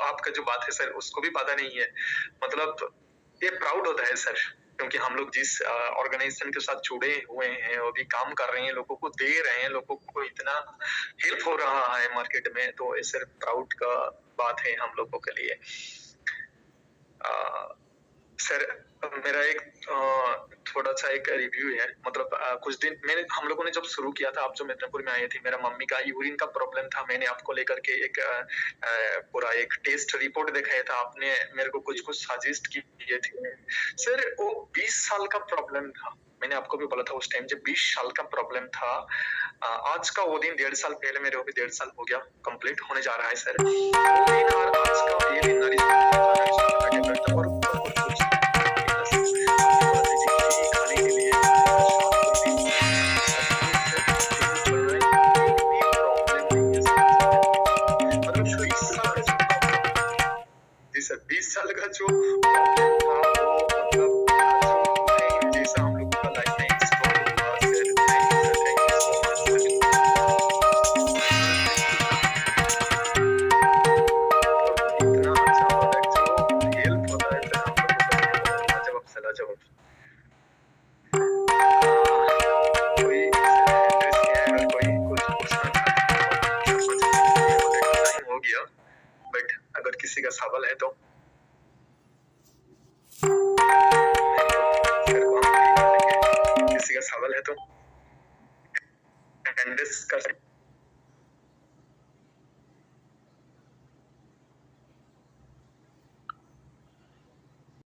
आपका जो बात है सर उसको भी पता नहीं है, मतलब ये प्राउड होता है सर। क्योंकि हम लोग जिस ऑर्गेनाइजेशन के साथ जुड़े हुए हैं, वो भी काम कर रहे हैं, लोगों को दे रहे हैं, लोगों को इतना हेल्प हो रहा है मार्केट में, तो ये सिर्फ प्राउड का बात है हम लोगों के लिए। सर मेरा एक थोड़ा सा एक रिव्यू है। मतलब कुछ दिन मैंने, हम लोगों ने जब शुरू किया था, आप जो मिदनापुर में आए थे, मेरा मम्मी का यूरिन का प्रॉब्लम था। मैंने आपको लेकर के एक पूरा एक टेस्ट रिपोर्ट दिखाया था, आपने मेरे को कुछ सजेस्ट किए थे सर। वो 20 साल का प्रॉब्लम था, मैंने आपको भी बोला था उस टाइम, जब 20 साल का प्रॉब्लम था। आज का वो दिन 1.5 साल पहले, मेरे को भी 1.5 साल हो गया, कंप्लीट होने जा रहा है सर। वो दिन और आज का ये दिन गया, बट अगर किसी का सवाल है तो सर को हम नहीं बोलेंगे। किसी का सवाल है तो एंडेस कर सकते